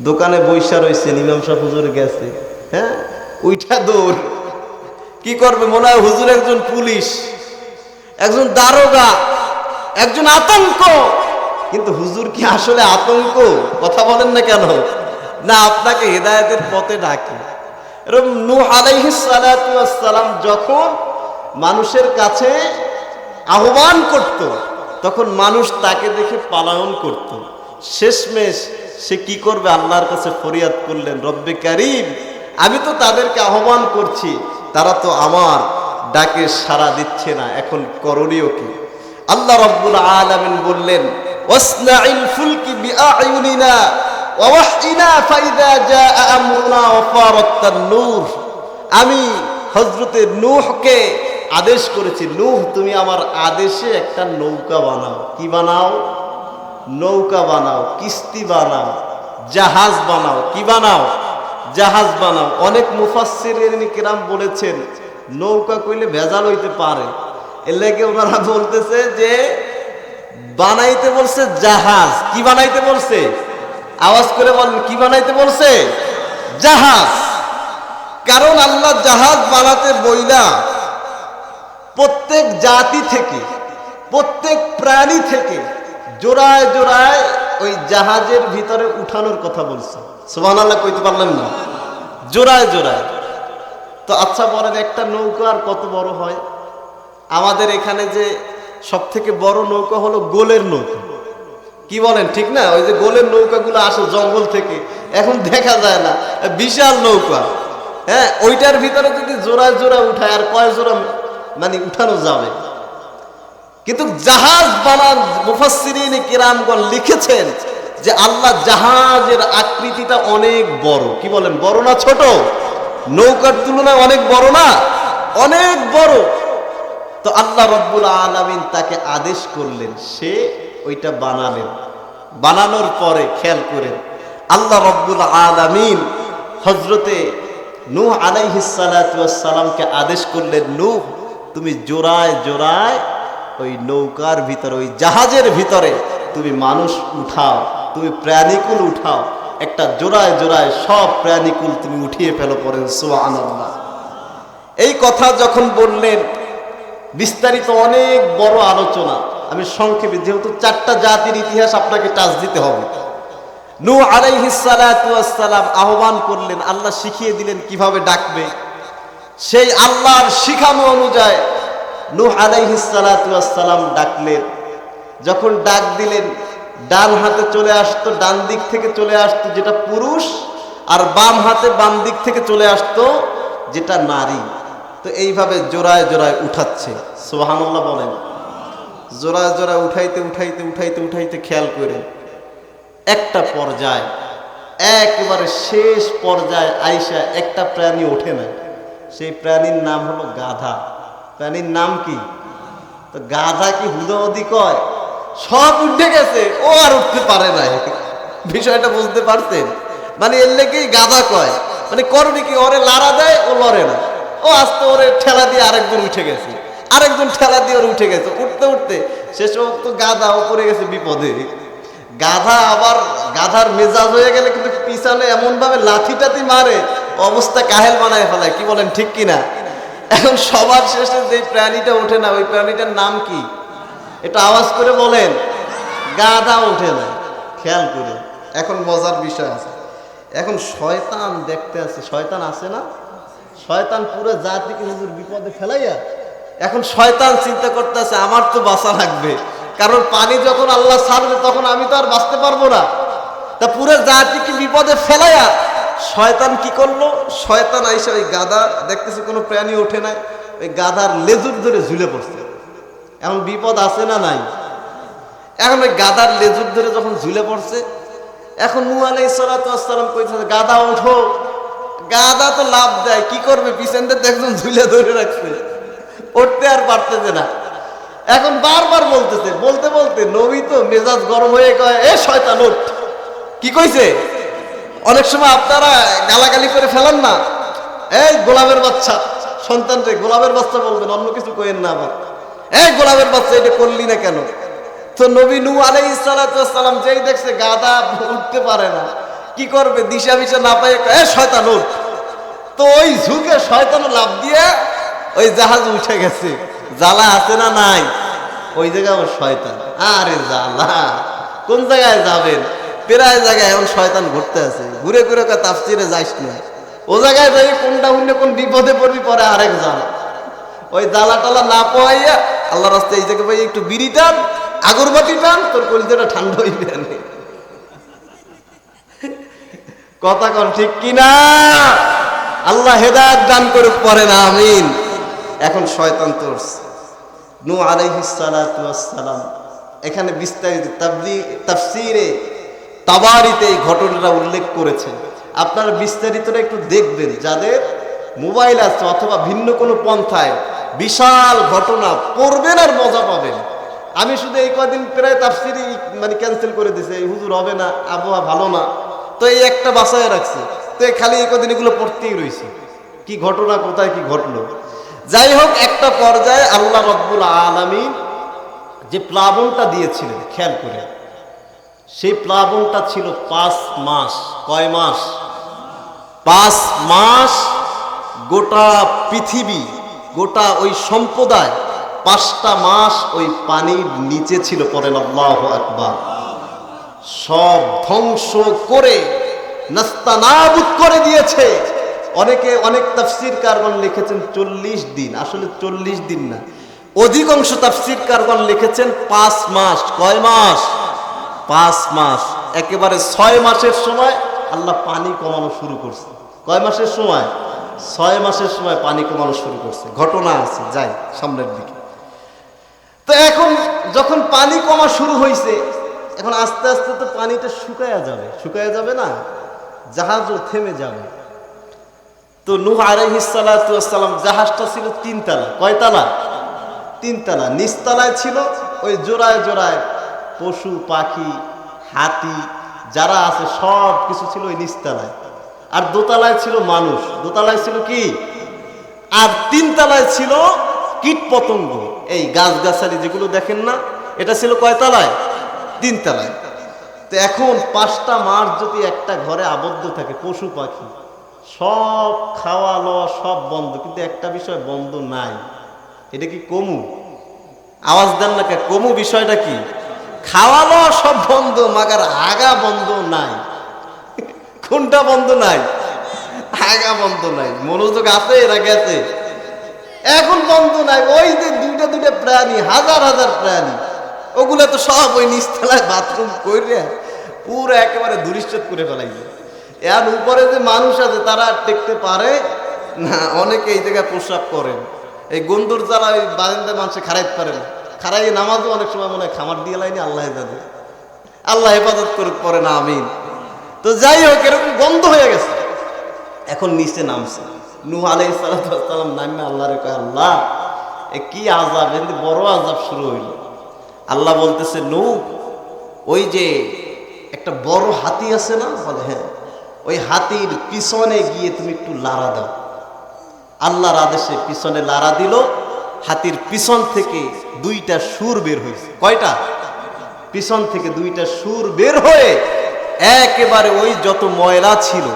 দোকানে বৈশা রয়েছেন, ইমাম সাহেব হুজুর গেছে, হ্যাঁ ওইটা দৌড়। কি করবে মনে হয় হুজুর একজন পুলিশ, একজন দারোগা, একজন আতঙ্ক। কিন্তু হুজুর কি আসলে আতঙ্ক? কথা বলেন না কেন? না, আপনাকে হেদায়েতের পথে ডাকে। এরকম নূহ আলাইহিস সালাতু ওয়াস সালাম যখন মানুষের কাছে আহ্বান করত, তখন মানুষ তাকে দেখে পালায়ন করত। শেষমেশ সে কি করবে? আল্লাহর কাছে ফরিয়াদ করলেন, রব্বে কারীম, আমি তো তাদেরকে আহ্বান করছি, তারা তো আমার ডাকে সাড়া দিচ্ছে না, এখন করণীয় কি? আল্লাহ রাব্বুল আলামিন বললেন, ওয়াসনাইল ফুলকি বিআইউনিনা ওয়া ওয়াহইনা ফাইযা জাআ আমরুনা ওয়া ফারাতান নূর। আমি হযরতে নূহকে আদেশ করেছি, নূহ তুমি আমার আদেশে একটা নৌকা বানাও। কি বানাও? নৌকা বানাও, কিস্তি বানাও, জাহাজ বানাও। কি বানাও? জাহাজ বানাও। অনেক মুফাসসিরিন কিরাম বলেছেন নৌকা কইলে ভেজাল হইতে পারে, এর লেগে ওনারা বলতেছে যে বানাইতে বলছে জাহাজ। কি বানাইতে বলছে? আওয়াজ করে বলেন, কি বানাইতে বলছে? জাহাজ। কারণ আল্লাহ জাহাজ বানাতে বইলা প্রত্যেক জাতি থেকে, প্রত্যেক প্রাণী থেকে জোড়ায় জোড়ায় ওই জাহাজের ভিতরে উঠানোর কথা বলছে। সুবহানাল্লাহ কইতে পারলেন না? জোড়ায় জোড়ায়। তো আচ্ছা বলেন, একটা নৌকা আর কত বড় হয়? আমাদের এখানে যে সব থেকে বড় নৌকা হলো গোলের নৌকা। কি বলেন, ঠিক না? ওই যে গোলের নৌকাগুলো আসে জঙ্গল থেকে, এখন দেখা যায় না, বিশাল নৌকা। হ্যাঁ, ওইটার ভিতরে যদি জোড়ায় জোড়ায় উঠায় আর কয় জোড়া মানে উঠানো যাবে? কিন্তু জাহাজ বানান মুফাসসিরিন কিরামগণ লিখেছেন যে আল্লাহ জাহাজের আকৃতিটা অনেক বড়। কি বলেন, বড় না ছোট? নৌকার তুলনায় অনেক বড় না? অনেক বড়। তো আল্লাহ রাব্বুল আলামিন তাকে আদেশ করলেন, সে ওইটা বানালেন। বানানোর পরে খেয়াল করেন, আল্লাহ রাব্বুল আলামিন হযরতে নূহ আলাইহিস সালাতু ওয়াস সালামকে আদেশ করলেন, নূহ তুমি জোড়ায় জোড়ায় ওই নৌকার ভিতরে, ওই জাহাজের ভিতরে তুমি মানুষ উঠাও, তুমি প্রাণীকুল উঠাও, একটা জোড়ায় জোড়ায় সব প্রাণীকুল তুমি উঠিয়ে ফেলো। পড়েন সুবহানাল্লাহ। এই কথা যখন বললেন, বিস্তারিত অনেক বড় আলোচনা, আমি সংক্ষেপে, যেহেতু 4টা জাতির ইতিহাস আপনাকে টাচ দিতে হবে। নূহ আলাইহিস সালাতু ওয়াস সালাম আহ্বান করলেন, আল্লাহ শিখিয়ে দিলেন কিভাবে ডাকবে। সেই আল্লাহর শিখানো অনুযায়ী নূহ আলাইহিস সালাতু ওয়াস সালাম ডাকলেন। যখন ডাক দিলেন, ডান হাতে চলে আসতো, ডান দিক থেকে চলে আসতো যেটা পুরুষ, আর বাম হাতে বাম দিক থেকে চলে আসতো যেটা নারী। তো এইভাবে জোড়ায় জোড়ায় উঠাচ্ছে। সুবহানাল্লাহ বলেন। জোড়ায় জোড়ায় উঠাইতে উঠাইতে উঠাইতে উঠাইতে খেয়াল করেন, একটা পর্যায়ে, একেবারে শেষ পর্যায়ে আইসা একটা প্রাণী ওঠে না। সেই প্রাণীর নাম হলো গাধা। প্রাণীর নাম কি? তো গাধা কি হুদাহুদি কয়? সব উঠে গেছে, ও আর উঠতে পারে না। বিষয়টা বুঝতে পারছেন? মানে এর লেগেই গাধা কয়। মানে করবে কি, ওরে লাড়া দেয়, ও লড়ে না, ও আস্তে ওরে ঠেলা দিয়ে আরেকজন উঠে গেছে, আরেকজন ঠেলা দিয়ে ওর উঠে গেছে। উঠতে উঠতে শেষ তো গাধা ও পড়ে গেছে বিপদে। গাধা আবার গাধার মেজাজ হয়ে গেলে কিন্তু পিছনে এমন ভাবে লাথি টাথি মারে, অবস্থা কাহেল বানায় ফেলায়। কি বলেন, ঠিক কিনা? এখন সবার শেষে যে প্রাণীটা ওঠে না, ওই প্রাণীটার নাম কি? এটা আওয়াজ করে বলেন। গাধা ওঠে না। খেয়াল করে, এখন মজার বিষয় আছে। এখন শয়তান দেখতে আছে, শয়তান আছে না? শয়তান পুরো জাতিকে হুজুর বিপদে ফেলাইয়া, এখন শয়তান চিন্তা করতে আছে আমার তো বাঁচা লাগবে, কারণ পানি যখন আল্লাহ ছাড়বে তখন আমি তো আর বাঁচতে পারবো না। তা পুরো জাতিকে বিপদে ফেলাইয়া শয়তান কি করলো? শয়তান আইসা ওই গাধা দেখতেছে কোনো প্রাণী ওঠে নাই, ওই গাধার লেজুর ধরে ঝুলে পড়ছে। এখন বিপদ আছে না নাই? এখন ওই গাধার লেজুর ধরে যখন ঝুলে পড়ছে, এখন নূহ আলাইহিস সালাতু ওয়াস সালাম কইতেছে, গাধা ওঠো। গাধা তো লাভ দেয়, কি করবে? পিছন থেকে একজন ঝুলে ধরে রাখছে, উঠতে আর পারতেছে না। এখন বারবার বলতেছে, বলতে বলতে নবী তো মেজাজ গরম হয়ে কয়, এ শয়তান ওঠ। কি কইছে? অনেক সময় আপনারা গালাগালি করে ফেলেন না, এই গোলামের বাচ্চা, সন্তান রে গোলামের বাচ্চা বলবেন, অন্য কিছু কইেন না। আবার এই গোলামের বাচ্চা, এটা করলি না কেন? তো নবী নূহ আলাইহিস সালাতু ওয়াস সালাম যেই দেখছে গাধা উঠতে পারে না, কি করবে দিশা মিশা না পায়, শয়তান ওঠ। তো ওই ঝুঁকে শয়তান লাভ দিয়ে ওই জাহাজ উঠে গেছে। জ্বালা আছে না নাই? ওই জায়গায় ওর শয়তান। আরে জ্বালা, কোন জায়গায় যাবেন? প্রায় জায়গায় এখন শয়তান ঘুরতে আছে, ঘুরে ঘুরে তাফসিরে যাইস না। ও জায়গায় যাই কোনটা হইলে কোন বিপদে পড়বি, পরে আরেক জ্বালা। ওই জ্বালা টালা না পাইয়া আল্লাহ রাস্তায় এই জায়গায় ভাই একটু বিড়ি টান, আগরবাতি টান, তোর কলিজাটা ঠান্ডা হইবে। কথা কন ঠিক কিনা? আল্লাহ হেদায়েত দান করুক, পরে না আমিন। এখন শয়তান তোরছে। নূহ আলাইহিস সালাতু ওয়াস সালাম এখানে বিস্তারিত তাফসীরে তাবারিতে এই ঘটনাটা উল্লেখ করেছেন। আপনারা বিস্তারিতটা একটু দেখবেন, যাদের মোবাইল আছে অথবা ভিন্ন কোনো পন্থায় বিশাল ঘটনা পড়বেন আর মজা পাবেন। আমি শুধু এই কদিন প্রায় তাফসীরই ক্যান্সেল করে দিয়েছে, এই হুজুর হবে না, আবহাওয়া ভালো না, তো এই একটা বাসায় রাখছে। তো খালি এই কদিন এগুলো পড়তেই রয়েছে, কি ঘটনা কোথায় কি ঘটলো। যাই হোক, একটা পর্যায়ে আল্লাহ রাব্বুল আলামিন যে প্লাবনটা দিয়েছিলেন, খেয়াল করে, সেই প্লাবনটা ছিল 5 মাস। কয় মাস? 5 মাস। গোটা পৃথিবী, গোটা ওই সম্প্রদায় 5টা মাস ওই পানির নিচে ছিল। পড়েন আল্লাহু আকবার। সব ধ্বংস করে নাস্তানাবুদ করে দিয়েছে। অনেক তাফসীরকারগণ লিখেছেন 40 দিন, আসলে 40 দিন না, অধিকাংশ তাফসীরকারগণ লিখেছেন 5 মাস। কয় মাস? 5 মাস। একেবারে 6 মাসের সময় আল্লাহ পানি কমানো শুরু করছে। কয় মাসের সময়? 6 মাসের সময় পানি কমানো শুরু করছে। ঘটনা আছে, যাই সামনের দিকে। তো এখন যখন পানি কমা শুরু হয়েছে, এখন আস্তে আস্তে তো পানিটা শুকায়া যাবে না, জাহাজও থেমে যাবে। তো নূহ আলাইহিস সালাতু ওয়াস সালাম জাহাজটা ছিল 3 তলা। কয় তলা? 3 তলা। নিচতলায় ছিল ওই জোড়ায় জোড়ায় পশু পাখি হাতি যারা আছে সব কিছু ছিল ওই নিচতলায়, আর দোতলায় ছিল মানুষ। দোতলায় ছিল কি? আর 3 তলায় ছিল কীট পতঙ্গ, এই গাছগাছালি যেগুলো দেখেন না, এটা ছিল কয় তলায়? 3 তলায়। তো এখন 5টা মাস যদি একটা ঘরে আবদ্ধ থাকে, পশু পাখি সব খাওয়া লওয়া সব বন্ধ, কিন্তু একটা বিষয় বন্ধ নাই। এটা কি কমু? আওয়াজ দেন না কে? কমু বিষয়টা কি? খাওয়া লওয়া সব বন্ধ, মাগার আগা বন্ধ নাই। কোনটা বন্ধ নাই? আগা বন্ধ নাই। মনোযোগ আছে, এরা গেছে, এখন বন্ধ নাই। ওই যে দুইটা প্রাণী, হাজার হাজার প্রাণী, ওগুলা তো সব ওই নিচতলায় বাথরুম করে পুরো একেবারে ধূলিসাৎ করে ফেলাইছে। এর উপরে যে মানুষ আছে তারা টেকতে পারে না, অনেকে এই জায়গায় প্রস্রাব করেন, এই গন্ধুর জ্বালা ওই বারান্দায় মানুষে খারাইতে পারে না, খারাই নামাজও অনেক সময় মনে হয় খামার দিয়ে লাইনি। আল্লাহ জানে, আল্লাহ হেফাজত করুক, পরে না আমিন। তো যাই হোক, এরকম বন্ধ হয়ে গেছে। এখন নিচে নামছে নূহ আলাইহিস সালাতু ওয়াস সালাম, নামে আল্লাহরে কয়, আল্লাহ এ কি আযাব, এতে বড় আযাব শুরু হইল। আল্লাহ বলতেছে, নূহ ওই যে একটা বড় হাতি আছে না? বলে হ্যাঁ। ওই হাতির পিছনে গিয়ে তুমি একটু লাড়া দাও। আল্লাহর আদেশে পিছনে লাড়া দিল। হাতির পিছন থেকে 2টা সুর বের হয়েছে। কয়টা? পিছন থেকে 2টা সুর বের হয়ে একেবারে ওই যত ময়লা ছিল,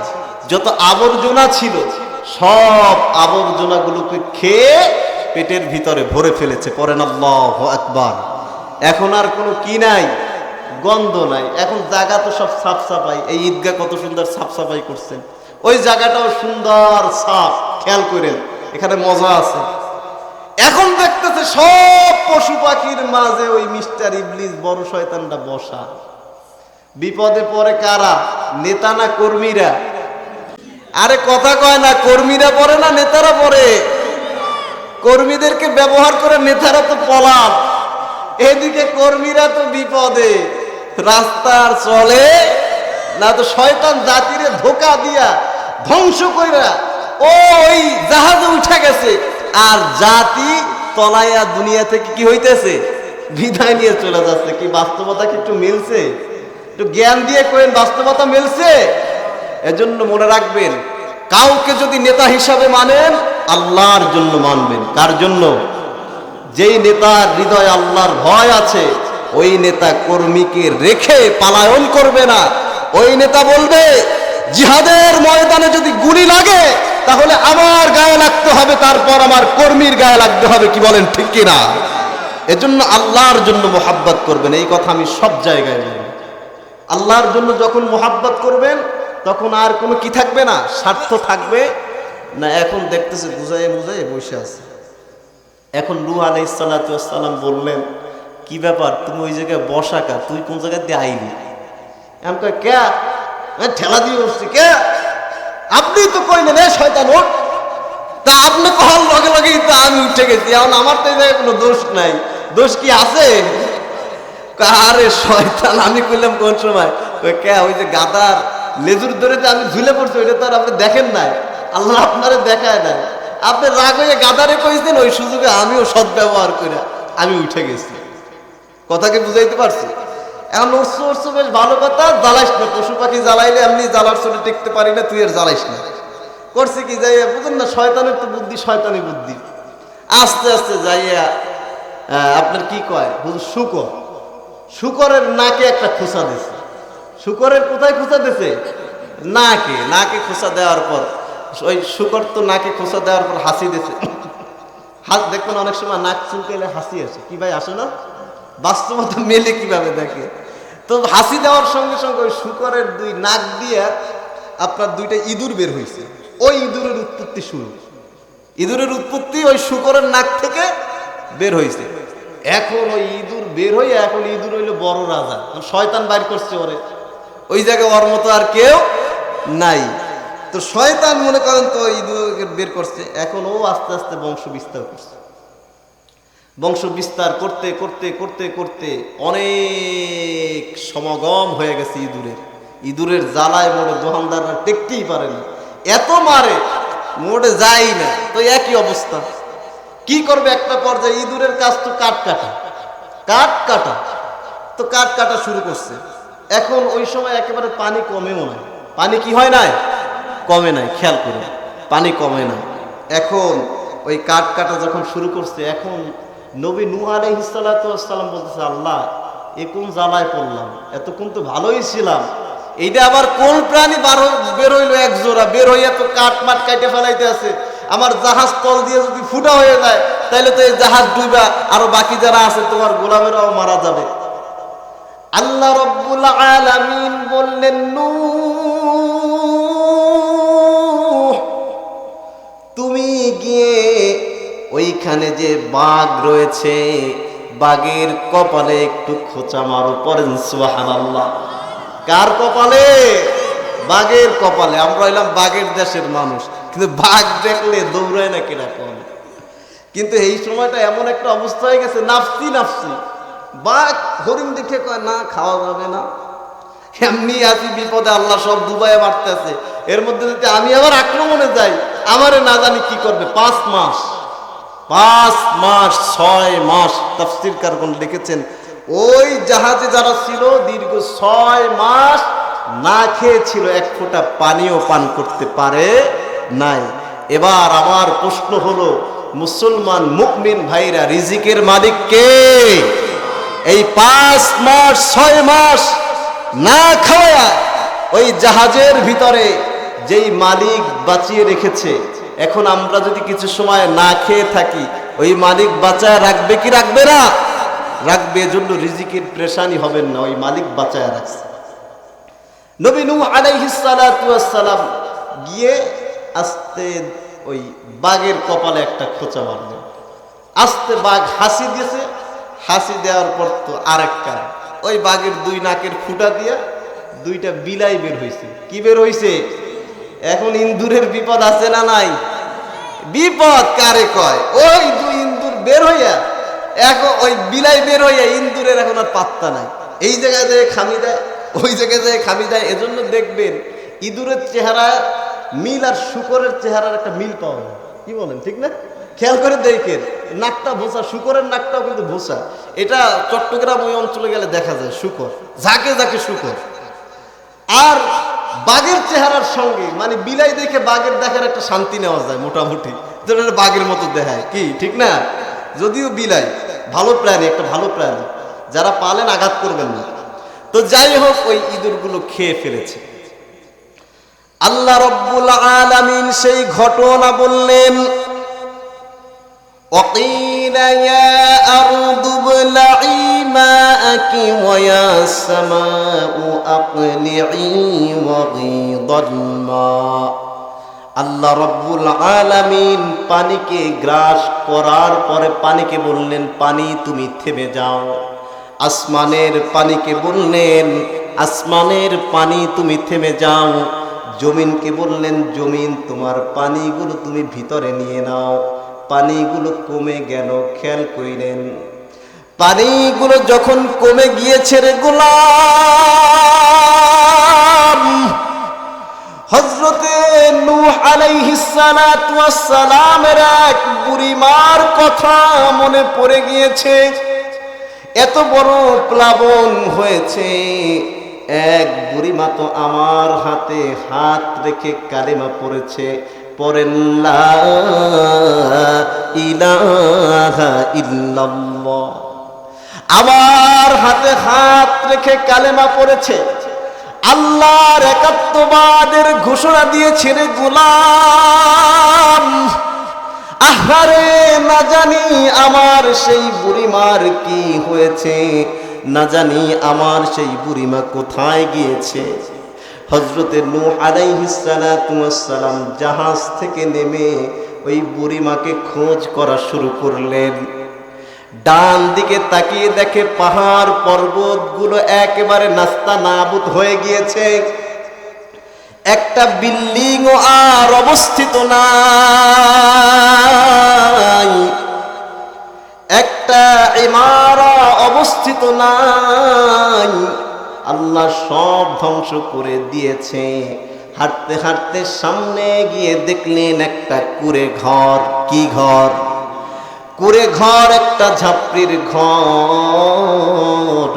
যত আবর্জনা ছিল, সব আবর্জনাগুলোকে খেয়ে পেটের ভিতরে ভরে ফেলেছে। পড়েন আল্লাহু আকবার। এখন আর কোনো কি নাই? গন্ধ নাই। এখন জায়গা তো সব সাফ সাফাই, এই ঈদগাহ কত সুন্দর সাফ সাফাই করছেন, ওই জায়গাটাও সুন্দর সাফ, খেয়াল করেন, এখানে মজা আছে। এখন দেখতেছে সব পশু পাখির মাঝে ওই মিস্টার ইবলিস বড় শয়তানটা বসা। বিপদে পড়ে কারা? নেতা না কর্মীরা? আরে কথা কয় না, কর্মীরা পড়ে না নেতারা পড়ে? কর্মীদেরকে ব্যবহার করে নেতারা তো পলাপ, এদিকে কর্মীরা তো বিপদে, রাস্তার চলে না, তো শয়তান জাতিরে ধোকা দিয়া ধ্বংস কইরা ওই জাহাজে উঠে গেছে, আর জাতি তলাইয়া দুনিয়া থেকে কি হইতেছে? বিদায় নিয়ে চলে যাচ্ছে। কি বাস্তবতা কি একটু মিলছে? একটু জ্ঞান দিয়ে কইন, বাস্তবতা মিলছে? এজন্য মনে রাখবেন, কাউকে যদি নেতা হিসাবে মানেন, আল্লাহর জন্য মানবেন। কার জন্য? যেই নেতার হৃদয়ে আল্লাহর ভয় আছে, ওই নেতা কর্মীকে রেখে পালায়ন করবে না, ওই নেতা বলবে জিহাদের ময়দানে যদি গুলি লাগে তাহলে আমার গায়ে লাগতে হবে, তারপর আমার কর্মীর গায়ে লাগতে হবে। কি বলেন ঠিক কিনা? এজন্য আল্লাহর জন্য মোহাব্বত করবেন, এই কথা আমি সব জায়গায় বলি। আল্লাহর জন্য যখন মোহাব্বত করবেন তখন আর কোনো কি থাকবে না, স্বার্থ থাকবে না। এখন দেখতেছে বুঝাইয়ে বুঝাইয়ে বসে আছে। এখন নূহ আলাইহিস সালাতু ওয়াস সালাম বললেন, কি ব্যাপার তুমি ওই জায়গায় বসা কা, তুই কোন জায়গায় দিয়ে আইলি? আমি কই কে? ঠেলা দিয়ে উঠছি। কে? আপনি তো কইলেন এ শয়তান ওঠ, তা আপনি কখন লগে লগেই তো আমি উঠে গেছি। এখন আমার তো এই জায়গায় কোনো দোষ নাই, দোষ কি আছে? আরে শয়তান, আমি কইলাম কোন সময়? কে? ওই যে গাদার লেজুর ধরে যে আমি ঝুলে পড়ছি, ওইটা তো আর আপনি দেখেন নাই, আল্লাহ আপনারে দেখায় নাই। আপনি রাগ হয়ে গাদারে কইছেন, ওই সুযোগে আমিও সদ্ব্যবহার করে আমি উঠে গেছি। কথাকে বুঝাইতে পারছি? এখন উঠছো উঠছো, বেশ ভালো কথা, জ্বালাইস না। পশু পাখি জ্বালাইলে এমনি জ্বালার চলে টিকতে পারি না, তুই আর জ্বালাইস না। করছি কি যাইয়া, বুঝেন না, শয়তানের তো বুদ্ধি শয়তানি বুদ্ধি। আস্তে আস্তে যাইয়া আপনার কি কয় হুজুর, শুকর, শুকরের নাকে একটা খোঁচা দিছে। শুকরের কোথায় খোঁচা দিছে? নাকে। নাকে খোঁচা দেওয়ার পর ওই শুকর তো নাকে খোঁচা দেওয়ার পর হাসি দিছে। হাস দেখবেন অনেক সময় নাক চুলকাইলে হাসি আসে, কি ভাই আসে না? বাস্তবতা মেলে কিভাবে দেখে। তো হাসি দেওয়ার সঙ্গে সঙ্গে ওই শুকরের দুই নাক দিয়ে আপনার দুইটা ইঁদুর বের হয়েছে। ওই ইঁদুরের উৎপত্তি শুরু। ইঁদুরের উৎপত্তি ওই শুকরের নাক থেকে বের হয়েছে। এখন ওই ইঁদুর বের হয়ে, এখন ইঁদুর হইলো বড় রাজা, শয়তান বাইর করছে ওরে। ওই জায়গায় ওর মতো আর কেউ নাই। তো শয়তান মনে করেন তো ইঁদুর বের করছে। এখন ও আস্তে আস্তে বংশ বিস্তার করছে। বংশ বিস্তার করতে করতে করতে করতে অনেক সমাগম হয়ে গেছে ইঁদুরের। ইঁদুরের জ্বালায় মোড়ে দোকানদাররা টেকতেই পারে না, এত মারে, মোড়ে যায় না। তো একই অবস্থা। কি করবে? একটা পর্যায়ে ইঁদুরের কাজ তো কাঠ কাটা, কাঠ কাটা। তো কাঠ কাটা শুরু করছে। এখন ওই সময় একেবারে পানি কমেও নাই। পানি কি হয় নাই? কমে নাই। খেয়াল করে, পানি কমে না। এখন ওই কাঠ কাটা যখন শুরু করছে, এখন নবী নূহ আলাইহিস সালাতু ওয়াস সালাম বলতেছে, আল্লাহ এ কোন জ্বালায় পড়লাম, এতক্ষণ তো ভালোই ছিলাম, এইটা আবার কোন প্রাণী বের হইলো এক জোড়া, বের হইয়া তো কাঠ মাঠ কাটে ফেলাইতে আছে। আমার জাহাজ তল দিয়ে যদি ফুটা হয়ে যায় তাহলে তো এই জাহাজ ডুবা, আরো বাকি যারা আছে তোমার গোলামেরাও মারা যাবে। আল্লাহ রাব্বুল আলামিন বললেন, নূহ তুমি গিয়ে ওইখানে যে বাঘ রয়েছে, বাঘের কপালে একটু খোঁচা মারো। পড়েন সুবহানাল্লাহ। কার কপালে? বাঘের কপালে। আমরা হইলাম বাঘের দেশের মানুষ, কিন্তু বাঘ দেখলে দৌড়ায় না কিরকম। কিন্তু এই সময়টা এমন একটা অবস্থা হয়ে গেছে, নাফসি নাফসি। বাঘ হরিণ দেখে কয় না, খাওয়া যাবে না, এমনি আছি বিপদে, আল্লাহ সব ডুবাইয়ে মারতেছে। এর মধ্যে যদি আমি আবার আক্রমণে যাই, আমারে না জানি কি করবে। 5 মাস 6 মাস তাফসীরকারগণ লিখেছেন, ওই জাহাজে যারা ছিল দীর্ঘ 6 মাস না খেয়েছিল, এক ফোঁটা পানিও পান করতে পারে নাই। এবার আমার প্রশ্ন হলো, মুসলমান মুমিন ভাইরা, রিজিকের মালিক কে? এই 5 মাস 6 মাস না খাওয়া ওই জাহাজের ভিতরে যেই মালিক বাঁচিয়ে রেখেছে, এখন আমরা যদি কিছু সময় না খেয়ে থাকি, ওই মালিক বাঁচায় রাখবে কি রাখবে না? রাখবে। এজন্য রিজিকের প্রেশানি হবেন না, ওই মালিক বাঁচায় রাখছে। নবী নূহ আলাইহিস সালাতু ওয়াস সালাম গিয়ে আস্তে ওই বাঘের কপালে একটা খোঁচা মারলেন। আস্তে বাঘ হাসি দিয়েছে। হাসি দেওয়ার পর তো আরেকটা, ওই বাঘের 2 নাকের ফুটা দিয়া 2টা বিলাই বের হয়েছে। কি বের হয়েছে? এখন ইন্দুরের বিপদ আছে না নাই? বিপদ কারে কয়? ওই 2 ইন্দুর বের হইয়া, এখন ওই বিলাই বের হইয়া ইন্দুরের এখন আর পাত্তা নাই। এই জায়গায় যায় খামি দেয়, ওই জায়গায় যায় খামি দেয়। এজন্য দেখবেন ইঁদুরের চেহারা মিল আর শুকরের চেহারার একটা মিল পাওয়া যায়। কি বলেন, ঠিক না? খেয়াল করে দেখেন, নাকটা ভোসা, শুকরের নাকটাও কিন্তু ভোসা। এটা চট্টগ্রাম ওই অঞ্চলে গেলে দেখা যায় শুকর, ঝাঁকে ঝাঁকে শুকর। আর বাঘের চেহারার সঙ্গে, মানে বিলাই দেখে বাঘের দেখার একটা শান্তি নেওয়া যায় মোটামুটি, যেটা বাঘের মতো দেখায়। কি ঠিক না? যদিও বিলাই ভালো প্রাণী, একটা ভালো প্রাণী, যারা পালেন আঘাত করবেন না। তো যাই হোক, ওই ইঁদুরগুলো খেয়ে ফেলেছে। আল্লাহ রব্বুল আলামিন সেই ঘটনা বললেন, وقيل يا أرض ابلعي ماءك ويا السماء أقلعي وغيض الماء। আল্লাহ রব্বুল আলামিন পানিকে গ্রাস করার পরে পানিকে বললেন, পানি তুমি থেমে যাও। আসমানের পানিকে বললেন, আসমানের পানি তুমি থেমে যাও। জমিনকে বললেন, জমিন তোমার পানিগুলো তুমি ভিতরে নিয়ে নাও। পানিগুলো কমে গেল, খেয়াল করিলেন। পানিগুলো যখন কমে গিয়েছে রে গোলাম, হযরতে নূহ আলাইহিস সালাতু ওয়াস সালামের এক বুড়িমার কথা মনে পড়ে গিয়েছে। এত বড় প্লাবন হয়েছে, এক বুড়িমা তো আমার হাতে হাত রেখে কালেমা পড়েছে, পড়েন লা ইলাহা ইল্লাল্লাহ। আমার হাতে হাত রেখে কালেমা পড়েছে, আল্লাহর একাত্মবাদের ঘোষণা দিয়েছে রে গোলাম। আহারে, না জানি আমার সেই বুড়িমার কি হয়েছে, না জানি আমার সেই বুড়িমা কোথায় গিয়েছে। হযরতে নূহ আলাইহিস সালাতু ওয়াস সালাম জাহাজ থেকে নেমে ওই বুড়িমাকে খোঁজ করা শুরু করলেন। ডান দিকে তাকিয়ে দেখে পাহাড় পর্বতগুলো একেবারে নাস্তা নাবুদ হয়ে গিয়েছে। একটা বিল্ডিংও আর অবস্থিত নাই, একটা ইমারা অবস্থিত নাই। আল্লাহ সব ধ্বংস করে দিয়েছে। হাঁটতে হাঁটতে সামনে গিয়ে দেখলেন একটা কুঁড়ে ঘর। কি ঘর? কুঁড়ে ঘর, একটা ঝাপড়ির ঘর।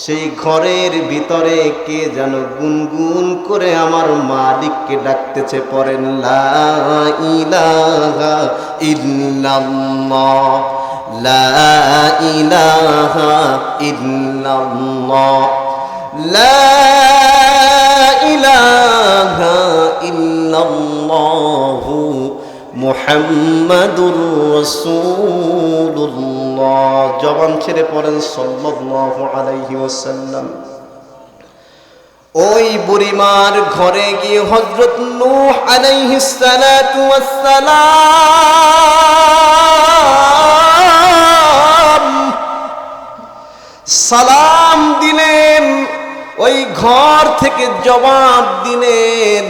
সেই ঘরের ভিতরে কে যেন গুনগুন করে আমার মালিককে ডাকতেছে, পড়েন লা ইলাহা ইল্লাল্লাহ, লা ইলাহা ইল্লাল্লাহ, লা ইলাহা ইল্লাল্লাহ মুহাম্মাদুর রাসূলুল্লাহ। জবান ছেড়ে পড়েন সাল্লাল্লাহু আলাইহি ওয়াসাল্লাম। ওই বুড়িমার ঘরে গিয়ে হযরত নূহ আলাইহিস সালাতু ওয়াস সালাম সালাম দিলেন। ওই ঘর থেকে জবাব দিলেন,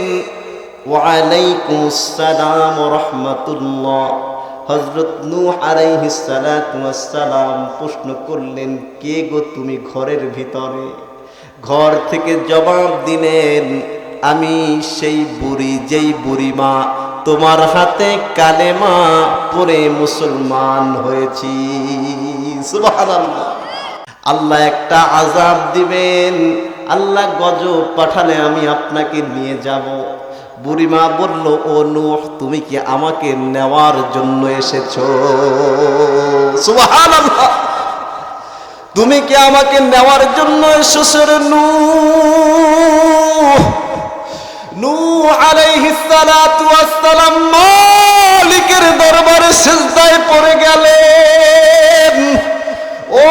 ওয়ালাইকুমুস সালাম ওয়া রাহমাতুল্লাহ। হযরত নূহ আলাইহিস সালাতু ওয়াস সালাম প্রশ্ন করলেন, কে গো তুমি ঘরের ভিতরে? ঘর থেকে জবাব দিলেন, আমি সেই বুড়ি, যেই বুড়িমা তোমার হাতে কালেমা পড়ে মুসলমান হয়েছি। সুবহানাল্লাহ। আল্লাহ একটা আযাব দিবেন, আল্লাহ গজব পাঠালে আমি আপনাকে নিয়ে যাব। বুড়িমা বলল, ও নূহ, তুমি কি আমাকে নেওয়ার জন্য এসেছো? সুবহানাল্লাহ। তুমি কি আমাকে নেওয়ার জন্য এসেছো রে নূহ? নূহ আলাইহিস সালাতু ওয়াস সালাম মালিকের দরবারে সিজদায় পড়ে গেলেন। ও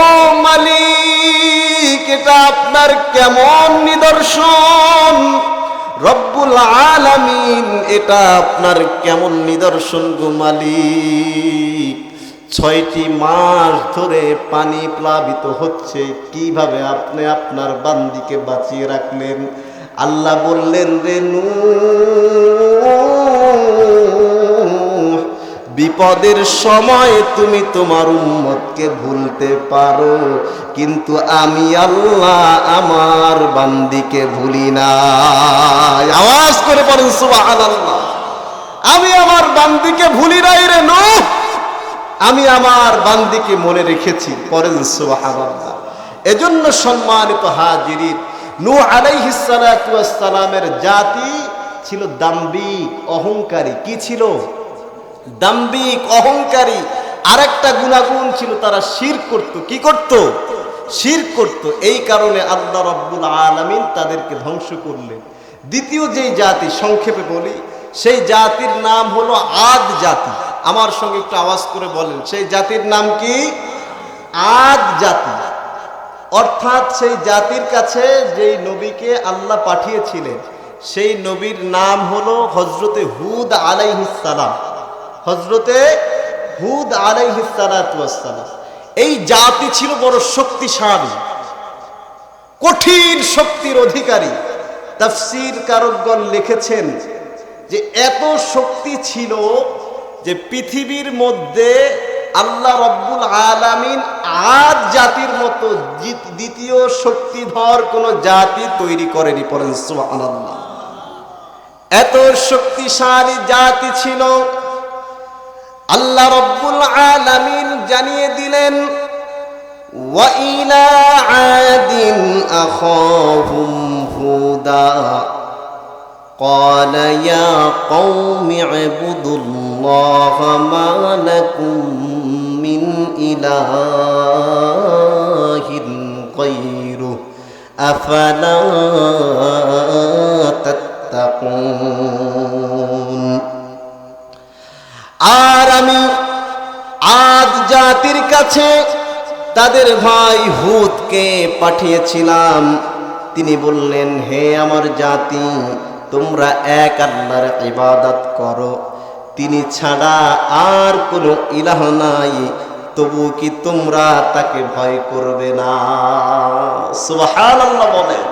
মালিক, এটা আপনার কেমন নিদর্শন? রব্বুল আলামিন, এটা আপনার কেমন নিদর্শন গো মালিক? 6টি মাস ধরে পানি প্লাবিত হচ্ছে, কিভাবে আপনি আপনার বান্দিকে বাঁচিয়ে রাখলেন? আল্লাহ বললেন, রে নূহ, বিপদের সময় তুমি তোমার উম্মতকে ভুলতে পারো, কিন্তু আমি আল্লাহ আমার বান্দিকে ভুলি না। আওয়াজ করে বলেন সুবহানাল্লাহ। আমি আমার বান্দিকে ভুলি নাই রে নূহ, আমি আমার বান্দিকে মনে রেখেছি। পড়েন সুবহানাল্লাহ। এজন্য সম্মানিত হাজিরিন, নূহ আলাইহিস সালাতু ওয়াস সালামের জাতি ছিল দাম্ভিক, অহংকারী। কি ছিল? দাম্ভিক, অহংকারী। আরেকটা গুণাগুণ ছিল, তারা শিরক করত। কি করত? শিরক করত, এই কারণে আল্লাহ রাব্বুল আলামিন তাদেরকে ধ্বংস করলেন। দ্বিতীয় যেই জাতি, সংক্ষেপে বলি, সেই জাতির নাম হলো আদ জাতি। আমার সঙ্গে একটু আওয়াজ করে বলেন, সেই জাতির নাম কি? আদ জাতি। অর্থাৎ সেই জাতির কাছে যেই নবীকে আল্লাহ পাঠিয়েছিলেন, সেই নবীর নাম হলো হযরতে হুদ আলাইহিস সালাম। হযরতে হুদ আলাইহিস সালাতু ওয়াস সালাম। এই জাতি ছিল বড় শক্তিশালী, কঠিন শক্তির অধিকারী। তাফসীর কারকগণ লিখেছেন যে এত শক্তি ছিল যে পৃথিবীর মধ্যে আল্লাহ রাব্বুল আলামিন আদ জাতির মতো দ্বিতীয় শক্তিধর কোন জাতি তৈরি করেনি। পড়েন সুবহানাল্লাহ। এত শক্তিশালী জাতি ছিল, আল্লাহ রাব্বুল আলামিন জানিয়ে দিলেন, ওয়া ইলা আদিন আখাহুম হুদা قال يا قوم اعبدوا الله ما لكم من إله غيره أفلا تتقون। আর আমি আদ জাতির কাছে তাদের ভাই হুদকে পাঠিয়েছিলাম। তিনি বললেন, হে আমার জাতি, তোমরা এক আল্লাহর ইবাদত করো, তিনি ছাড়া আর কোনো ইলাহ নাই, তবু কি তোমরা তাকে ভয় করবে না? সুবহানাল্লাহ বলেন।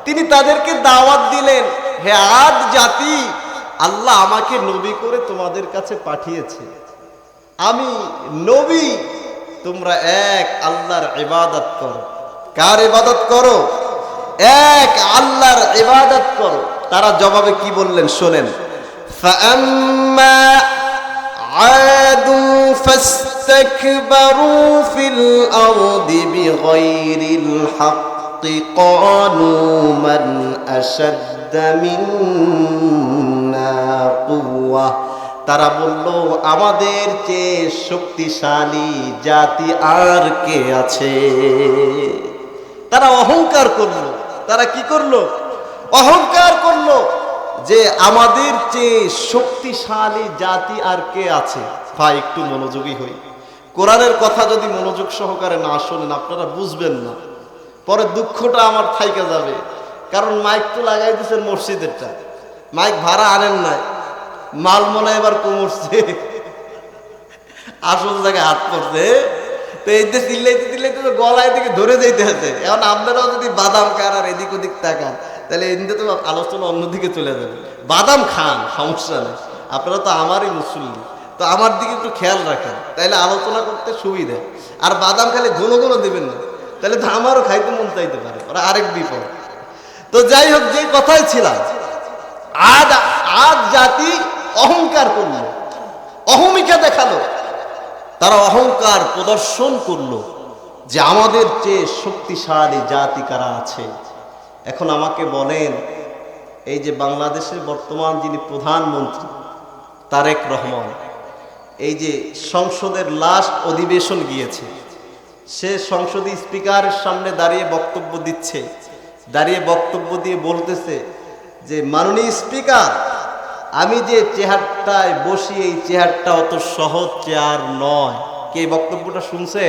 তিনি তাদেরকে দাওয়াত দিলেন, হে আদ জাতি, আল্লাহ আমাকে নবী করে তোমাদের কাছে পাঠিয়েছে, আমি নবী, তোমরা এক আল্লাহর ইবাদত করো। কার ইবাদত করো? এক আল্লাহর ইবাদত করো। তারা জবাবে কি বললেন শোনেন, ফাআম্মা আদু ফাস্তাকবারু ফিল আরদি বিগাইরিল হাক্কি ক্বালু মান আশাদ্দা মিন্না কুওয়া। তারা বলল, আমাদের চেয়ে শক্তিশালী জাতি আর কে আছে? তারা অহংকার করলো। তারা কি করলো? অহংকার করলো যে আমাদের চেয়ে শক্তিশালী জাতি আর কে আছে। ভাই একটু মনোযোগী হই, কোরআনের কথা যদি মনোযোগ সহকারে না শোনেন আপনারা বুঝবেন না, পরে দুঃখটা আমার থাইকা যাবে। কারণ মাইক তো লাগাই দিচ্ছেন মসজিদেরটা, মাইক ভাড়া আনেন নাই, মাল মনে এবার কমছে, আসল জায়গায় হাত পড়ছে, তো এই যে চিল্লাইতে চিল্লাইতে তো গলায় দিকে ধরে যেতে আছে। এখন আপনারাও যদি বাদাম খান আর এদিক ওদিক তাকান, তাহলে এদিকে তো আলোচনা অন্যদিকে চলে যাবে। বাদাম খান, সমস্যা নেই, আপনারা তো আমারই মুসল্লি, তো আমার দিকে একটু খেয়াল রাখেন, তাহলে আলোচনা করতে সুবিধা। আর বাদাম খালি ঘন ঘন দেবেন না, তাহলে তো আমারও খাইতে মন চাইতে পারে, ওরা আরেক বিপদ। তো যাই হোক, যে কথাই ছিলাম, আদ জাতি অহংকার করলো, অহমিকা দেখালো। তারা অহংকার প্রদর্শন করলো যে আমাদের চেয়ে শক্তিশালী জাতি কারা আছে। এখন আমাকে বলেন, এই যে বাংলাদেশের বর্তমান যিনি প্রধানমন্ত্রী তারেক রহমান, এই যে সংসদের লাস্ট অধিবেশন গিয়েছে, সে সংসদীয় স্পিকারের সামনে দাঁড়িয়ে বক্তব্য দিচ্ছে, দাঁড়িয়ে বক্তব্য দিয়ে বলতেছে যে মাননীয় স্পিকার, আমি যে চেয়ারটায় বসি এই চেয়ারটা অত সহজ চেয়ার নয়। কে বক্তব্যটা শুনছে?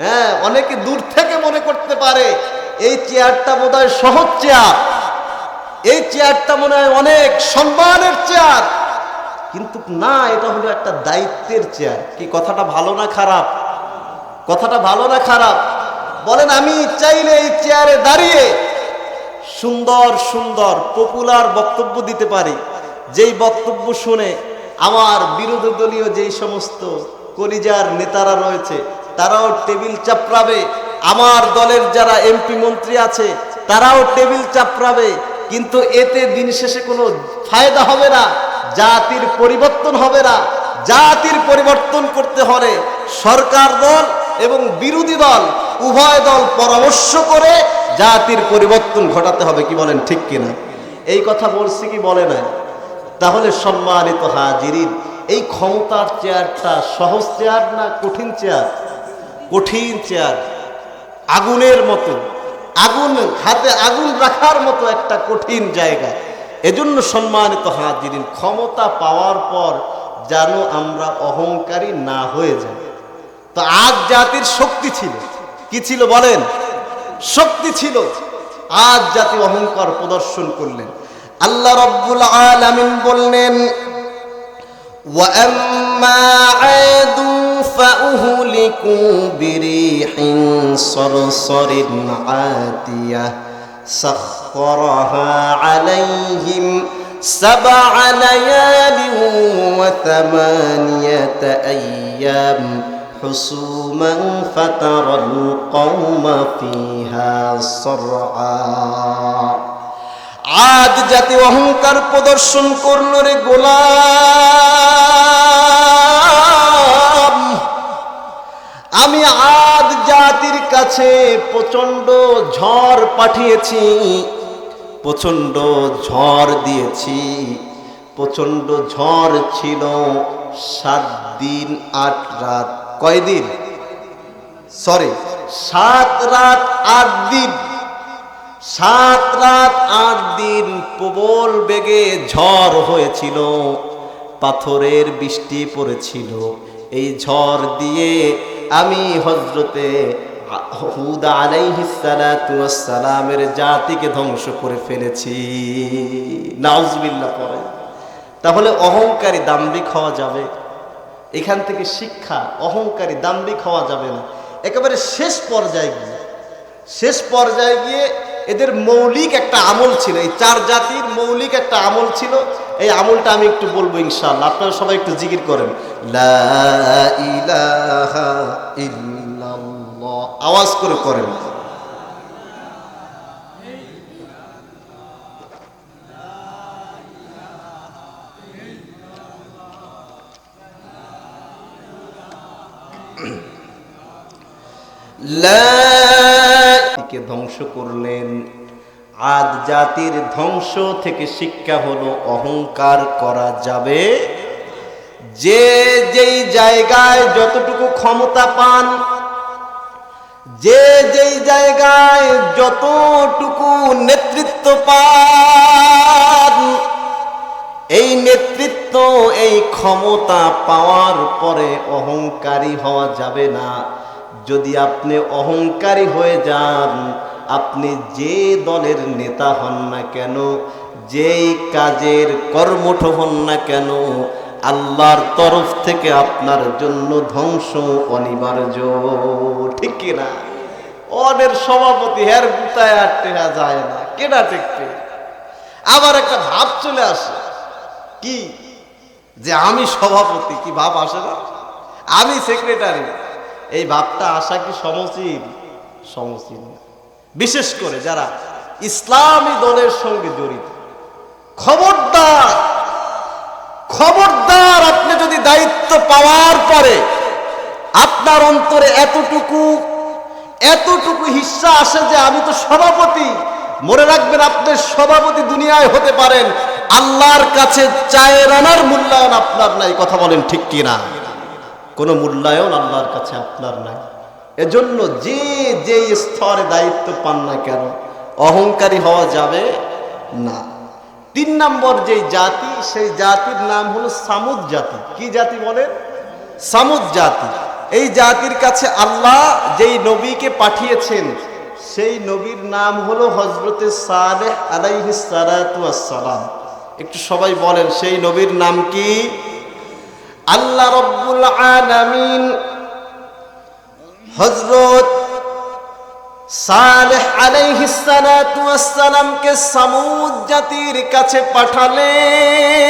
হ্যাঁ, অনেকে দূর থেকে মনে করতে পারে এই চেয়ারটা বোধহয় সহজ চেয়ার, এই চেয়ারটা মনে হয় অনেক সম্মানের চেয়ার, কিন্তু না, এটা হলো একটা দায়িত্বের চেয়ার। কি কথাটা ভালো না খারাপ? কথাটা ভালো না খারাপ? বলেন, আমি চাইলে এই চেয়ারে দাঁড়িয়ে সুন্দর সুন্দর পপুলার বক্তব্য দিতে পারি, যেই বক্তব্য শুনে আমার বিরোধী দলীয় যেই সমস্ত কলিজার নেতারা রয়েছে তারাও টেবিল চাপড়াবে, আমার দলের যারা এমপি মন্ত্রী আছে তারাও টেবিল চাপড়াবে, কিন্তু এতে দিন শেষে কোনো ফায়দা হবে না, জাতির পরিবর্তন হবে না। জাতির পরিবর্তন করতে হলে সরকার দল এবং বিরোধী দল উভয় দল পরামর্শ করে জাতির পরিবর্তন ঘটাতে হবে। কি বলেন, ঠিক কিনা? এই কথা বলছি কি বলে না? তাহলে সম্মানিত হাজিরিন, এই ক্ষমতার চেয়ারটা সহজ চেয়ার না কঠিন চেয়ার? কঠিন চেয়ার। আগুনের মতো, আগুন হাতে আগুন রাখার মতো একটা কঠিন জায়গা। এজন্য সম্মানিত হাজিরিন, ক্ষমতা পাওয়ার পর যেন আমরা অহংকারী না হয়ে যাই। তো আজ জাতির শক্তি ছিল, কি ছিল বলেন? শক্তি ছিল। আজ জাতি অহংকার প্রদর্শন করলেন। আল্লাহ রাব্বুল আলামিন বললেন, وَأَمَّا عَادٌ فَأُهْلِكُوا بِرِيحٍ صَرْصَرٍ عَاتِيَةٍ سَخَّرَهَا عَلَيْهِمْ 7 لَيَالٍ وَثَمَانِيَةَ أَيَّامٍ حُسُومًا فَتَرَى الْقَوْمَ فِيهَا صَرْعَىٰ। আজ জাতি অহংকার প্রদর্শন করল রে গোলাম। আমি আদ জাতির কাছে প্রচন্ড ঝড় পাঠিয়েছি, প্রচন্ড ঝড় দিয়েছি। প্রচন্ড ঝড় ছিল 7 দিন 8 রাত। কয়দিন? 7 রাত 8 দিন। 7 রাত 8 দিন প্রবল বেগে ঝড় হয়েছিল, পাথরের বৃষ্টি পড়েছিল। এই ঝড় দিয়ে আমি হযরতে হুদ আলাইহিস সালাতু ওয়াস সালামের জাতিকে ধ্বংস করে ফেলেছি। নাউজুবিল্লাহ পড়ে। তাহলে অহংকারী দাম্ভিক হওয়া যাবে? এখান থেকে শিক্ষা, অহংকারী দাম্ভিক হওয়া যাবে না। একেবারে শেষ পর্যায়ে গিয়ে এদের মৌলিক একটা আমল ছিল, এই 4 জাতির মৌলিক একটা আমল ছিল। এই আমলটা আমি একটু বলবো ইনশাআল্লাহ, আপনারা সবাই একটু জিকির করেন, লা ইলাহা ইল্লাল্লাহ, আওয়াজ করে করেন। কে ধ্বংস করলেন। আদ জাতির ধ্বংস থেকে শিক্ষা হলো অহংকার করা যাবে। যে যেই জায়গায় যতটুকু ক্ষমতা পান, যে যেই জায়গায় যতটুকু নেতৃত্ব পান, এই নেতৃত্ব, এই ক্ষমতা পাওয়ার পরে অহংকারী হওয়া যাবে না। যদি আপনি অহংকারী হয়ে যান, আপনি যে দলের নেতা হন না কেন, যেই কাজের কর্মঠ হন না কেন, আল্লাহর তরফ থেকে আপনার জন্য ধ্বংস অনিবার্য। ঠিক কিনা? ওদের সভাপতি হের গুতায় আর টেরা যায় না, কেনা টেকতে। আবার একটা ভাব চলে আসে, কি যে আমি সভাপতি, কি ভাব আসে না? আমি সেক্রেটারি, এই ভাবটা আসা কি সমীচীন? সমীচীন না। বিশেষ করে যারা ইসলামী দলের সঙ্গে জড়িত, খবরদার, খবরদার, আপনি যদি দায়িত্ব পাওয়ার পরে আপনার অন্তরে এতটুকু হিস্সা আসে যে আমি তো সভাপতি, মনে রাখবেন আপনার সভাপতি দুনিয়ায় হতে পারেন, আল্লাহর কাছে চায়ের আনার মূল্যায়ন আপনার নাই। কথা বলেন ঠিক কিনা? কোনো মূল্যায়ন আল্লাহর কাছে আপনার নাই। এজন্য যে যে স্তরে দায়িত্ব পান না কেন, অহংকারী হওয়া যাবে না। 3 নম্বর যেই জাতি, সেই জাতির নাম হলো সামুদ জাতি। কি জাতি বলেন? সামুদ জাতি। এই জাতির কাছে আল্লাহ যেই নবীকে পাঠিয়েছেন, সেই নবীর নাম হলো হযরতে সালেহ আলাইহিস সালাতু ওয়াস সালাম। একটু সবাই বলেন, সেই নবীর নাম কি? আল্লাহ রাব্বুল আলামিন হযরত সালেহ আলাইহিস সালাতু ওয়াস সালামকে সামুদ জাতির কাছে পাঠালেন।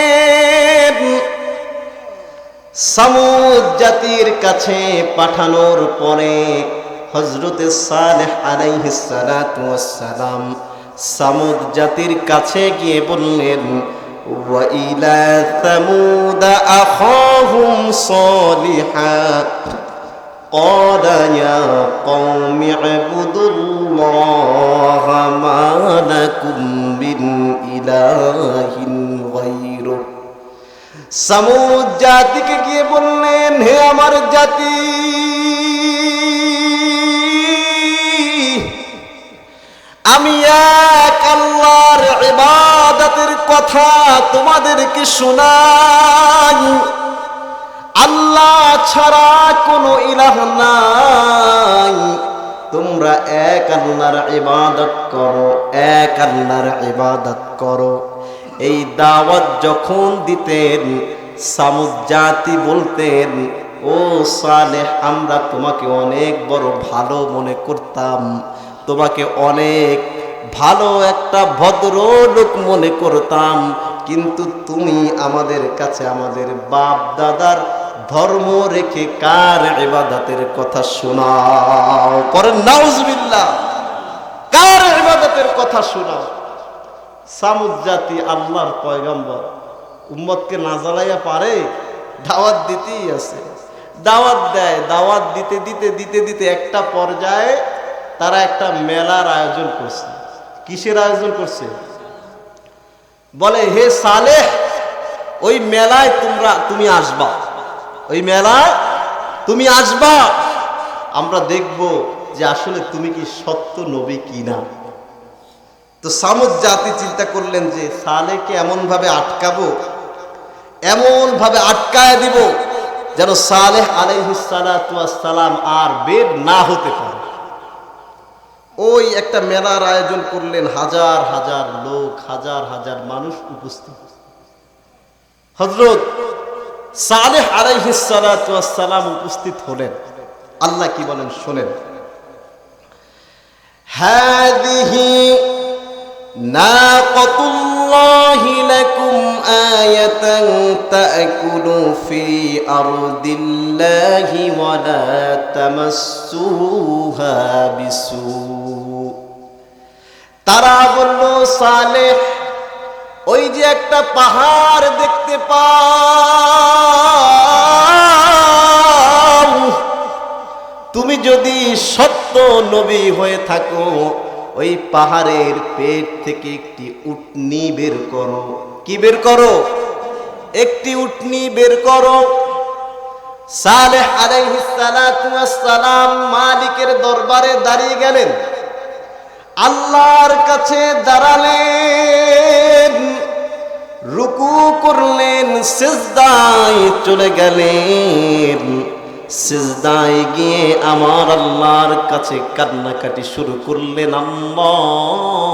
সামুদ জাতির কাছে পাঠানোর পরে হযরতে সালেহ আলাইহিস সালাতু ওয়াস সালাম সামুদ জাতির কাছে গিয়ে বললেন, ওয়া ইলা সামুদ আখাহুম সালিহা قال يا قوم اعبدوا الله ما لكم من إله غيره। সামুদ জাতিকে গিয়ে বললেন, হে আমার জাতি, আমি এক আল্লাহর ইবাদতের কথা তোমাদেরকে শোনাই। আল্লাহ ছাড়া কোনো ইলাহ নাই, তোমরা এক আল্লাহর ইবাদত করো, এক আল্লাহর ইবাদত করো। এই দাওয়াত যখন দিতেন সামুদ জাতি বলতেন, ও সালেহ, আমরা তোমাকে অনেক বড় ভালো মনে করতাম, তোমাকে অনেক ভালো একটা ভদ্র লোক মনে করতাম, কিন্তু তুমি আমাদের কাছে আমাদের বাপ দাদার ধর্ম রেখে কার ইবাদতের কথা শোনাও? পরেন নাউজুবিল্লাহ। কার ইবাদতের কথা শোনাও? সামুদ জাতি আল্লাহর পয়গম্বর, উম্মতকে না জ্বালাইয়া পারে, দাওয়াত দিতেই আছে, দাওয়াত দেয়। দাওয়াত দিতে দিতে দিতে দিতে একটা পর্যায়ে তারা একটা মেলার আয়োজন করছে। কিসের আয়োজন করছে? বলে, হে সালেহ, ওই মেলায় তুমি আসবা, ওই মেলায় তুমি আসবা, আমরা দেখব যে আসলে তুমি কি সত্য নবী কিনা। তো সামুদ জাতি চিন্তা করলেন যে সালেহকে এমন ভাবে আটকাবো, এমন ভাবে আটকায় দিব যেন সালেহ আলাইহিস সালাতু ওয়াস সালাম আর বের না হতে পারে। ওই একটা মেলার আয়োজন করলেন, হাজার হাজার লোক, হাজার হাজার মানুষ উপস্থিত। হযরত সালেহ আলাইহিস সালাতু ওয়াস সালাম উপস্থিত হলেন। আল্লাহ কি বলেন শোনেন, হাযিহি নাকাতুল্লাহি লাকুম আয়াতান তাকুলু ফি আরদিল্লাহি ওয়া লা তামাসসুহা বিসু। তারা বলল, সালেহ, ওই যে একটা পাহাড় দেখতে পাও, তুমি যদি সত্য নবী হয়ে থাকো, ওই পাহাড়ের পেট থেকে একটি উটনি বের করো। কি বের করো? একটি উটনি বের করো। সালেহ আলাইহিস সালাতু ওয়াস সালাম মালিকের দরবারে দাঁড়িয়ে গেলেন, আল্লাহর কাছে দাঁড়ালেন, রুকু করলেন, সিজদায় চলে গেলেন। সিজদায় গিয়ে আমার আল্লাহর কাছে কান্নাকাটি শুরু করলেন, আল্লাহ,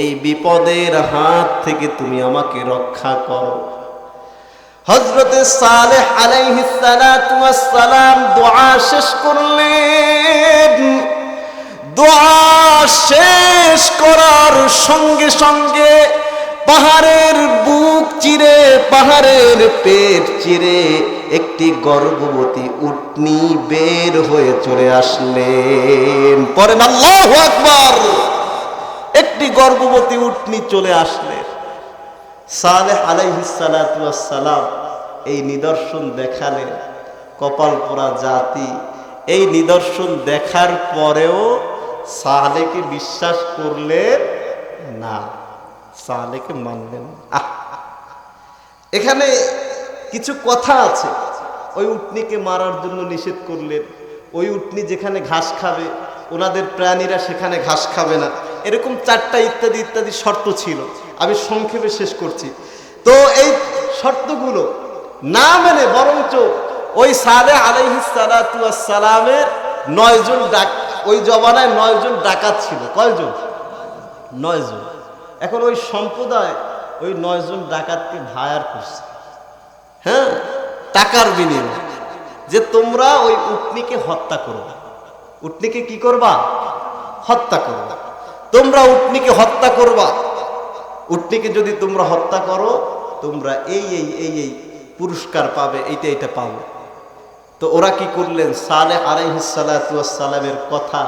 এই বিপদের হাত থেকে তুমি আমাকে রক্ষা করো। হযরতে সালেহ আলাইহিস সালাতু ওয়াস সালাম দোয়া শেষ করলেন। দোয়া শেষ করার সঙ্গে সঙ্গে পাহাড়ের বুক চিরে, পাহাড়ের পেট চিরে একটি গর্ভবতী উটনি বের হয়ে চলে আসলেন। পরেন আল্লাহু আকবার। একটি গর্ভবতী উটনি চলে আসলেন। সালেহ আলাইহিস সালাতু ওয়াস সালাম এই নিদর্শন দেখালেন। কপাল পোড়া জাতি এই নিদর্শন দেখার পরেও সালেহকে বিশ্বাস করলেন না, সালেহকে মানলেন না। এখানে কিছু কথা আছে। ওই উটনিকে মারার জন্য নিষেধ করলেন। ওই উটনি যেখানে ঘাস খাবে, ওনাদের প্রাণীরা সেখানে ঘাস খাবে না, এরকম চারটা ইত্যাদি ইত্যাদি শর্ত ছিল। আমি সংক্ষেপে শেষ করছি। তো এই শর্তগুলো না মেনে বরঞ্চ ওই সালেহ আলাইহিস সালাতু ওয়াস সালামের 9 জন ওই জমানায় 9 জন ডাকাত ছিল। কয়জন? 9 জন। এখন ওই সম্প্রদায় ওই 9 জন ডাকাতকে ভায়ার করছে, হ্যাঁ, টাকার বিনিময়ে, যে তোমরা ওই উটনিকে হত্যা করবা। উটনিকে কি করবা? হত্যা করবা। তোমরা উটনিকে হত্যা করবা। উটনিকে যদি তোমরা হত্যা করো, তোমরা এই এই এই এই পুরস্কার পাবে, এইটা এইটা পাবে। তো ওরা কি করলেন? সালেহ আলাইহিস সালাতু ওয়াস সালামের কথা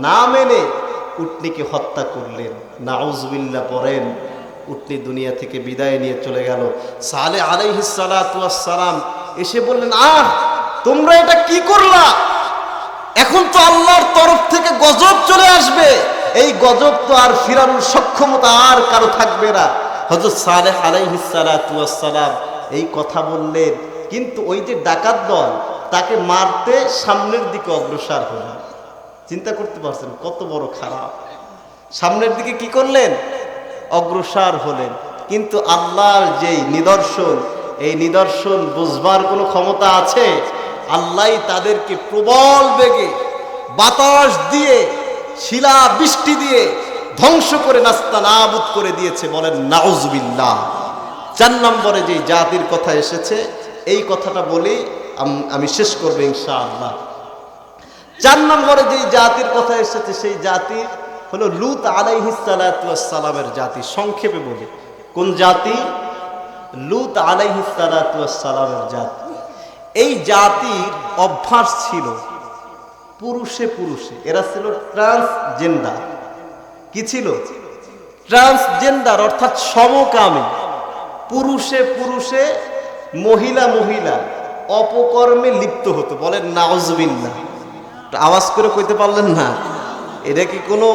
না মেনে উটনিকে হত্যা করলেন। নাউজুবিল্লাহ পড়েন। উটনি দুনিয়া থেকে বিদায় নিয়ে চলে গেল। সালেহ আলাইহিস সালাতু ওয়াস সালাম এসে বললেন, তোমরা এটা কি করলা? এখন তো আল্লাহর তরফ থেকে গজব চলে আসবে, এই গজব তো আর ফিরানোর সক্ষমতা আর কারো থাকবে না। হযরত সালেহ আলাইহিস সালাতু ওয়াস সালাম এই কথা বললেন, কিন্তু ওই যে ডাকাত দল তাকে মারতে সামনের দিকে অগ্রসর হল। চিন্তা করতে পারছেন কত বড় খারাপ। সামনের দিকে কি করলেন? অগ্রসর হলেন। কিন্তু আল্লাহর যেই নিদর্শন, এই নিদর্শন বুঝবার কোনো ক্ষমতা আছে? আল্লাহই তাদেরকে প্রবল বেগে বাতাস দিয়ে, শিলা বৃষ্টি দিয়ে ধ্বংস করে নাস্তানাবুদ করে দিয়েছে। বলেন নাউজুবিল্লাহ। 4 নম্বরে যে জাতির কথা এসেছে, এই কথাটা বলি আমি শেষ করব ইনশাআল্লাহ। 4 নম্বরে যে জাতির কথা এসেছে, সেই জাতি হলো লূত আলাইহিস সালাতু ওয়াস সালামের জাতি। সংক্ষেপে বলি, কোন জাতি? লূত আলাইহিস সালাতু ওয়াস সালামের জাতি। এই জাতির অভ্যাস ছিল পুরুষে পুরুষে, এরা ছিল ট্রান্সজেন্ডার। কি ছিল? ট্রান্সজেন্ডার, অর্থাৎ সমকামী। পুরুষে পুরুষে, মহিলা মহিলা অপকর্মে লিপ্ত হতো। বলেন নাউজুবিল্লাহ। আওয়াজ করে কইতে পারলেন না? এটা কি কোনো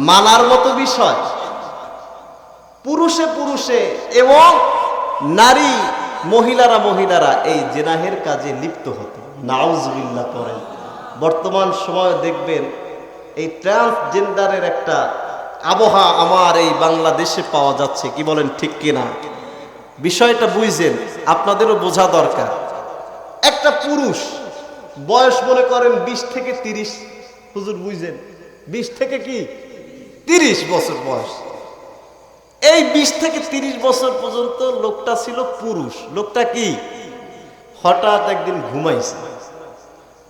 মানার মতো বিষয়? পুরুষে পুরুষে এবং নারী মহিলারা এই জেনাহের কাজে লিপ্ত হতো। নাউজুবিল্লাহ করেন। বর্তমান সময়ে দেখবেন এই ট্রান্সজেন্ডারের একটা আবহাওয়া আমার এই বাংলাদেশে পাওয়া যাচ্ছে। কি বলেন, ঠিক কিনা? বিষয়টা বুঝছেন, আপনাদেরও বোঝা দরকার। একটা পুরুষ বয়স মনে করেন 20 থেকে 30, হুজুর বুঝছেন, 20 থেকে কি 30 বছর বয়স। এই 20 থেকে 30 বছর পর্যন্ত লোকটা ছিল পুরুষ। লোকটা কি? হঠাৎ একদিন ঘুমাইছে,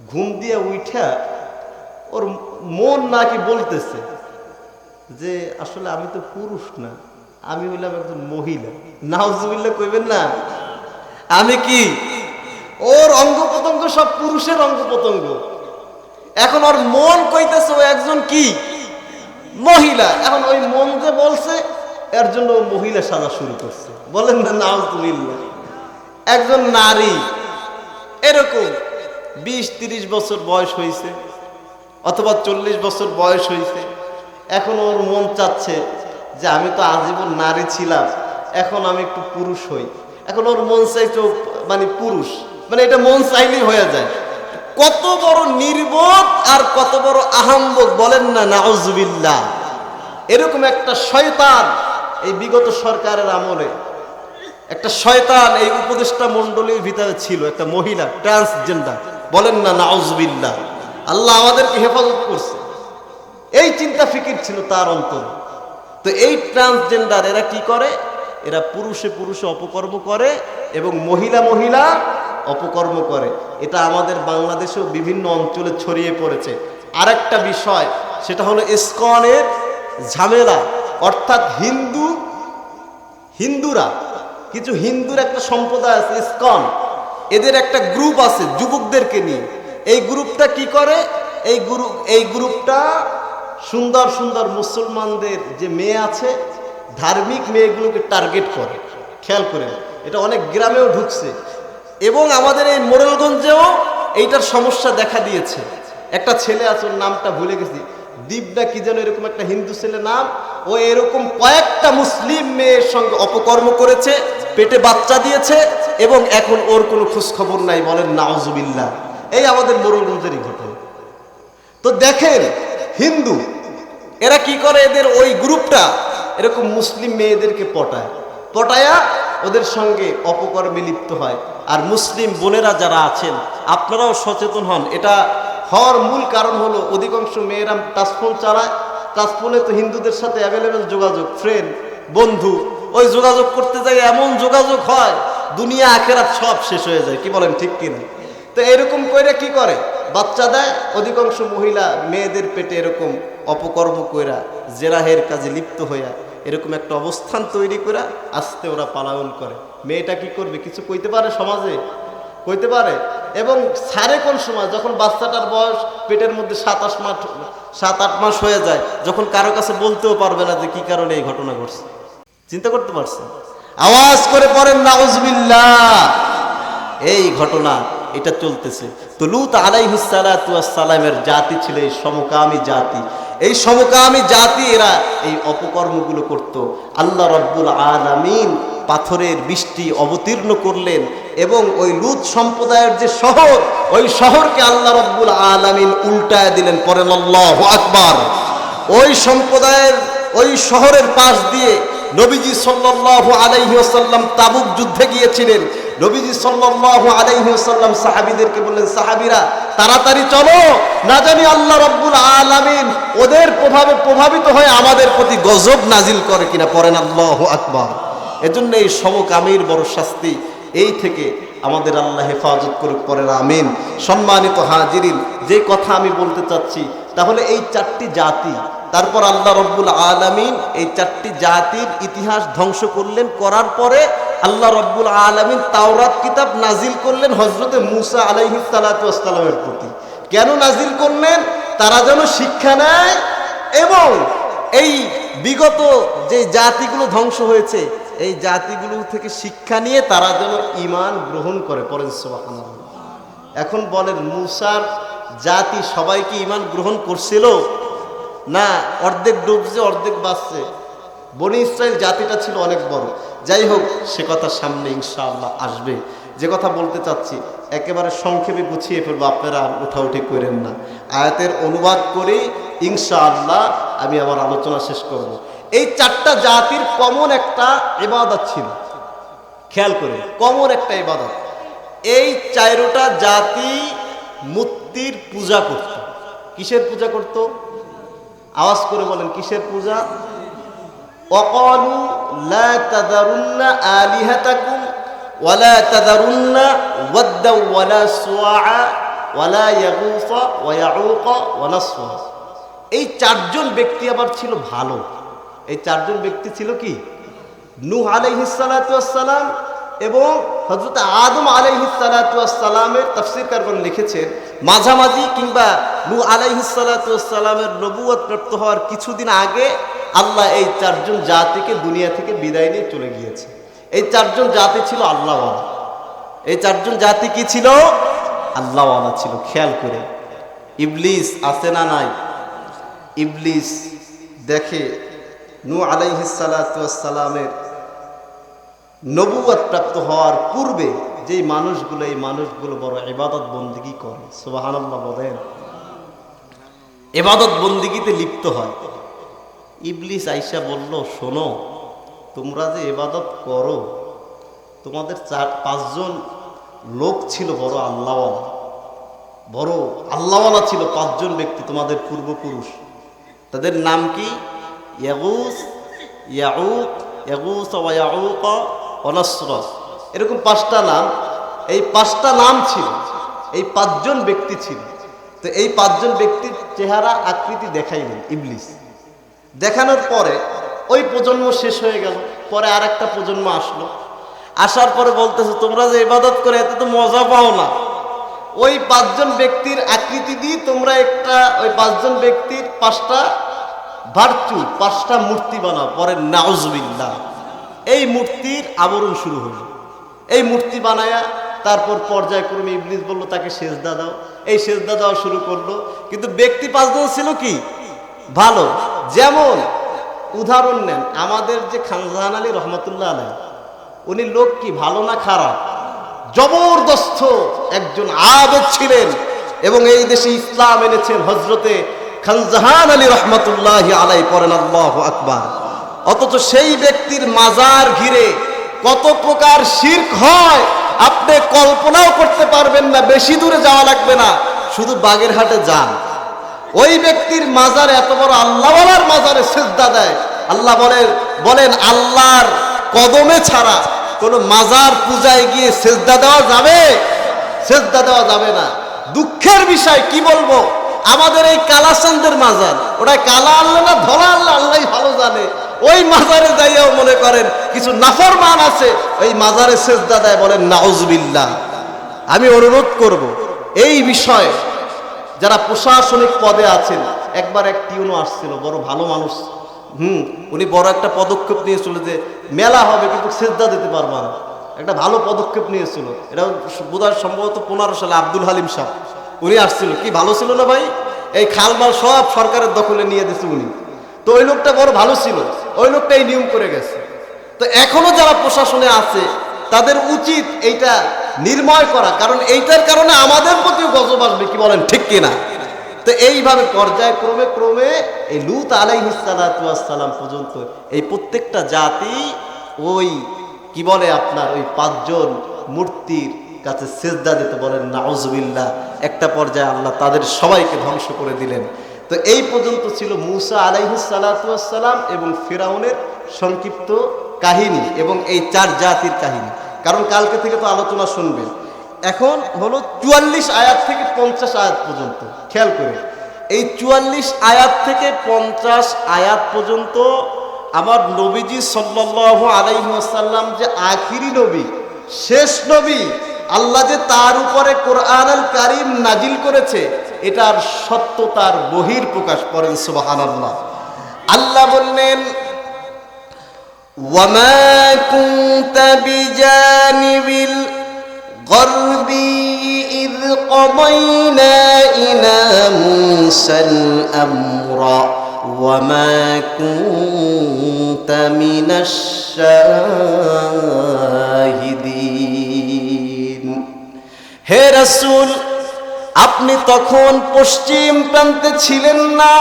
ঘুম দিয়ে উঠা ওর মন নাকি বলতেছে যে আসলে আমি তো পুরুষ না, আমি হইলাম একজন মহিলা। নাউজুবিল্লাহ কইবেন না? আমি কি? ওর অঙ্গ প্রত্যঙ্গ সব পুরুষের অঙ্গ প্রত্যঙ্গ। এখন ওর মন কইতেছে ও একজন কি? মহিলা। এখন ওই মন যে বলছে, এর জন্য ও মহিলা সাজা শুরু করছে। বলেন না নাউজুবিল্লাহ। একজন নারী এরকম 20-30 বছর বয়স হয়েছে, অথবা 40 বছর বয়স হয়েছে। এখন ওর মন চাচ্ছে যে আমি তো আজীবন নারী ছিলাম, এখন আমি একটু পুরুষ হই। এখন ওর মন চাইতো পুরুষ, এটা মন চাইলেই হয়ে যায়। কত বড় নির্বোধ আর কত বড় আহাম্মক! বলেন না নাউজুবিল্লাহ। এরকম একটা শয়তান এই বিগত সরকারের আমলে, একটা শয়তান এই উপদেষ্টা মণ্ডলীর ভিতরে ছিল, একটা মহিলা ট্রান্সজেন্ডার। বলেন না নাউজুবিল্লাহ। আল্লাহ আমাদেরকে হেফাজত করছে। এই চিন্তা ফিকির ছিল তার অন্তরে। তো এই ট্রান্সজেন্ডার এরা কি করে? এরা পুরুষে পুরুষে অপকর্ম করে এবং মহিলা মহিলা অপকর্ম করে। এটা আমাদের বাংলাদেশেও বিভিন্ন অঞ্চলে ছড়িয়ে পড়েছে। আরেকটা বিষয়, সেটা হলো ইসকনের ঝামেলা। অর্থাৎ হিন্দুরা, কিছু হিন্দুর একটা সম্প্রদায় আছে ইসকন, এদের একটা গ্রুপ আছে যুবকদেরকে নিয়ে। এই গ্রুপটা কি করে? এই গ্রুপটা সুন্দর সুন্দর মুসলমানদের যে মেয়ে আছে, ধার্মিক মেয়েগুলোকে টার্গেট করে। খেয়াল করে, এটা অনেক গ্রামেও ঢুকছে এবং আমাদের এই মোরেলগঞ্জেও এইটার সমস্যা দেখা দিয়েছে। একটা ছেলে আছে, ওর নামটা ভুলে গেছি, দীপনা কি যেন এরকম একটা হিন্দু ছেলে নাম। ও এরকম কয়েকটা মুসলিম মেয়ের সঙ্গে অপকর্ম করেছে, পেটে বাচ্চা দিয়েছে এবং এখন ওর কোনো খোঁজ খবর নাই। বলেন নাউজুবিল্লাহ। এই আমাদের মোরেলগঞ্জেরই ঘটনা। তো দেখেন হিন্দু এরা কি করে? এদের ওই গ্রুপটা এরকম মুসলিম মেয়েদেরকে পটায়া ওদের সঙ্গে অপকর্মে লিপ্ত হয়। আর মুসলিম বোনেরা যারা আছেন, আপনারাও সচেতন হন। এটা হওয়ার মূল কারণ হলো অধিকাংশ মেয়েরা টাচফোন চালায়। টাচফোনে তো হিন্দুদের সাথে অ্যাভেলেবেল যোগাযোগ, ফ্রেন্ড, বন্ধু। ওই যোগাযোগ করতে যাই এমন যোগাযোগ হয়, দুনিয়া আখেরাত সব শেষ হয়ে যায়। কি বলেন, ঠিক কিনা? তো এরকম কইরা কি করে? বাচ্চা দেয়। অধিকাংশ মহিলা মেয়েদের পেটে এরকম অপকর্ম কইরা, জেরাহের কাজে লিপ্ত হইয়া এরকম একটা অবস্থান তৈরি করে আস্তে ওরা পালায়ন করে। মেয়েটা কি করবে? কিছু কইতে পারে? সমাজে কইতে পারে? এবং সারে কোন সময়? যখন বাচ্চাটার বয়স পেটের মধ্যে 7-8 মাস হয়ে যায়, যখন কারো কাছে বলতেও পারবে না যে কি কারণে এই ঘটনা ঘটছে। চিন্তা করতে পারছেন? আওয়াজ করে পড়েন নাউজুবিল্লাহ। এই ঘটনা এটা চলতেছে। তো লূত আলাইহিস সালাতু ওয়াস সালামের জাতি ছিল এই সমকামী জাতি। এই সমকামী জাতি এরা এই অপকর্মগুলো করত। আল্লাহ রাব্বুল আলামিন পাথরের বৃষ্টি অবতীর্ণ করলেন এবং ওই লুত সম্প্রদায়ের যে শহর, ওই শহরকে আল্লাহ রাব্বুল আলামিন উল্টায় দিলেন। পড়েন আল্লাহু আকবার। ওই সম্প্রদায়ের ওই শহরের পাশ দিয়ে নবীজি সাল্লাল্লাহু আলাইহি ওয়াসাল্লাম তাবুক যুদ্ধে গিয়েছিলেন। নবীজি সাল্লাল্লাহু আলাইহি ওয়াসাল্লাম সাহাবীদেরকে বললেন, সাহাবীরা তাড়াতাড়ি চলো, না জানি আল্লাহ রাব্বুল আলামিন ওদের প্রভাবে প্রভাবিত হয়ে আমাদের প্রতি গজব নাজিল করে কিনা। পড়েন আল্লাহু আকবার। এজন্য এই সমকামীর বড় শাস্তি, এই থেকে আমাদের আল্লাহ হেফাজত করুক। পড়েন আমিন। সম্মানিত হাজিরিন, যে কথা আমি বলতে চাচ্ছি, তাহলে এই চারটি জাতি, তারপর আল্লাহ রাব্বুল আলামিন এই চারটি জাতির ইতিহাস ধ্বংস করলেন। করার পরে আল্লাহ রাব্বুল আলামিন তাওরাত কিতাব নাজিল করলেন হযরতে মূসা আলাইহিস সালাতু ওয়াস সালামের প্রতি। কেন নাজিল করলেন? তারা যেন শিক্ষা নেয় এবং এই বিগত যে জাতিগুলো ধ্বংস হয়েছে, এই জাতিগুলো থেকে শিক্ষা নিয়ে তারা যেন ঈমান গ্রহণ করে। পড়েন সুবহানাল্লাহ। এখন বলেন, মূসার জাতি সবাই কি ঈমান গ্রহণ করছিল? না, অর্ধেক ডুবছে অর্ধেক বাঁচছে। বনি ইসরাইল জাতিটা ছিল অনেক বড়। যাই হোক, সে কথা সামনে ইনশাআল্লাহ আসবে। যে কথা বলতে চাচ্ছি একেবারে সংক্ষেপে গুছিয়ে ফেলবো, আপনারা উঠাউঠি করেন না। আয়াতের অনুবাদ করেই ইনশাআল্লাহ আমি আমার আলোচনা শেষ করব। এই চারটা জাতির কমন একটা ইবাদত ছিল, খেয়াল করে, কমন একটা ইবাদত। এই চারটা জাতি মূর্তির পূজা করত। কিসের পূজা করত? আওয়াজ করে বলেন, কিসের পূজা? ওয়াকালু লা তাযারুন্না আলিহাতাকুম ওয়ালা তাযারুন্না ওয়াদ্দা ওয়ালা সুআআ ওয়ালা ইয়াগুসা ওয়া ইয়াউকা ওয়া নাসরা। এই চারজন ব্যক্তি আবার ছিল ভালো। এই চারজন ব্যক্তি ছিল কি? নূহ আলাইহিস সালাতু ওয়াস সালাম এবং হযরত আদম আলাইহিস সালাতু ওয়াস সালামের তাফসীরকারগণ লিখেছেন, মাঝামাঝি কিংবা নূহ আলাইহিস সালাতু ওয়াস সালামের নবুয়ত প্রাপ্ত হওয়ার কিছুদিন আগে আল্লাহ এই চারজন জাতিকে দুনিয়া থেকে বিদায় নিয়ে চলে গিয়েছে। এই চারজন জাতি ছিল আল্লাহওয়ালা। এই চারজন জাতি কি ছিল? আল্লাহওয়ালা ছিল। খেয়াল করে, ইবলিস আছে না নাই? ইবলিস দেখে নূহ আলাইহিস সালাতু ওয়াস সালামের নবুয়ত প্রাপ্ত হওয়ার পূর্বে যেই মানুষগুলো, এই মানুষগুলো বড় ইবাদত বন্দিগি করে। সুবহানাল্লাহ বলেন। ইবাদত বন্দিগিতে লিপ্ত হয়। ইবলিস আইসা বলল, শোনো, তোমরা যে ইবাদত করো, তোমাদের 4-5জন লোক ছিল বড় আল্লাহওয়ালা, বড় আল্লাহওয়ালা ছিল 5জন ব্যক্তি তোমাদের পূর্বপুরুষ। তাদের নাম কি? ইয়াগুস, ইয়াউক, ইয়াগুস ওয়া ইয়াউকা ওয়া নাসরা। এরকম 5টা নাম। এই 5টা নাম ছিল, এই 5জন ব্যক্তি ছিল। তো এই 5জন ব্যক্তির চেহারা আকৃতি দেখাইলেন ইবলিস। দেখানোর পরে ওই প্রজন্ম শেষ হয়ে গেল। পরে আর একটা প্রজন্ম আসলো। আসার পরে বলতেছে, তোমরা যে ইবাদত করে এতে তো মজা পাও না। ওই 5জন ব্যক্তির আকৃতি দিয়ে তোমরা একটা, ওই 5জন ব্যক্তির 5টা ভার্চু, 5টা মূর্তি বানাও। পরে নাউজুবিল্লাহ, এই মূর্তির আবরণ শুরু হলো। এই মূর্তি বানায়া তারপর পর্যায়ক্রমে ইবলিস বলল তাকে সেজদা দাও। এই সেজদা দেওয়া শুরু করলো। কিন্তু ব্যক্তি 5জন ছিল কি? ভালো। যেমন উদাহরণ নেন, আমাদের যে খানজাহান আলী রহমতুল্লাহ আলাইহি, উনি লোক কি ভালো না খারাপ? জবরদস্ত একজন আবেদ ছিলেন এবং এই দেশে ইসলাম এনেছেন হযরতে খানজাহান আলী রহমতুল্লাহি আলাইহি। পড়েন আল্লাহু আকবার। অথচ সেই ব্যক্তির মাজার ঘিরে কত প্রকার শিরক হয় আপনি কল্পনাও করতে পারবেন না। বেশি দূরে যাওয়া লাগবে না, শুধু বাগেরহাটে যান। ওই ব্যক্তির মাজার, এত বড় আল্লাহওয়ালার মাজারে সিজদা দেয়। আল্লাহ বলেন আল্লাহর কদমে ছাড়া কোন মাজার পূজায় গিয়ে সিজদা দেওয়া যাবে? সিজদা দেওয়া যাবে না। দুঃখের বিষয় কি বলবো, আমাদের এই কালাচাঁদের মাজার, ওটা কালা আল্লাহ না ধলা আল্লাহ, আল্লাহই ভালো জানে। ওই মাজারে যাইয়াও মনে করেন কিছু নাফরমান আছে, ওই মাজারে সিজদা দেয়। বলেন নাউজুবিল্লাহ। আমি অনুরোধ করব, এই বিষয়ে যারা প্রশাসনিক পদে আছেন, একবার এক টিউনো আসছিল, বড় ভালো মানুষ। উনি বড় একটা পদক্ষেপ নিয়েছিল যে মেলা হবে কিন্তু সিজদা দিতে পারবা না। একটা ভালো পদক্ষেপ নিয়েছিল। এটা বোধহয় সম্ভবত 15 সালে আব্দুল হালিম সাহেব, উনি আসছিল। কি ভালো ছিল না ভাই? এই খালমাল সব সরকারের দখলে নিয়ে দিয়েছে উনি। তো ওই লোকটা বড় ভালো ছিল, ওই লোকটা এই নিয়ম করে গেছে। তো এখনো যারা প্রশাসনে আছে তাদের উচিত এইটা নির্ময় করা, কারণ এইটার কারণে আমাদের প্রতিও গজব আসবে, কি বলেন ঠিক কিনা? তো এইভাবে পর্যায়ক্রমে ক্রমে এই লূত আলাইহিস সালাতু ওয়াস সালাম পর্যন্ত এই প্রত্যেকটা জাতি ওই কি বলে আপনার ওই 5 জন মূর্তির কাছে সিজদা দিতে, বলেন নাউজুবিল্লাহ। একটা পর্যায়ে আল্লাহ তাদের সবাইকে ধ্বংস করে দিলেন। তো এই পর্যন্ত ছিল মূসা আলাইহিস সালাতু ওয়াস সালাম এবং ফিরাউনের সংক্ষিপ্ত কাহিনী এবং এই 4 জাতির কাহিনী। কারণ কালকে থেকে তো আলোচনা শুনবেন। এখন হলো 44 আয়াত থেকে 50 আয়াত পর্যন্ত। খেয়াল করে এই 44 আয়াত থেকে 50 আয়াত পর্যন্ত আমার নবীজি সাল্লাল্লাহু আলাইহি ওয়াসাল্লাম যে আখিরি নবী, শেষ নবী, আল্লাহ যে তার উপরে কোরআনুল কারীম নাজিল করেছে, এটার সত্যতার বহির প্রকাশ করেন। সুবহানাল্লাহ। আল্লাহ বললেন ওয়ামা কুনতা বিজানিবিল গরবি ইয কদাইনা ইলা মুসাল আমরা ওয়ামা কুনতা মিনাশ শাহিদিন। হে রাসূল, আপনি তখন পশ্চিম প্রান্তে ছিলেন না,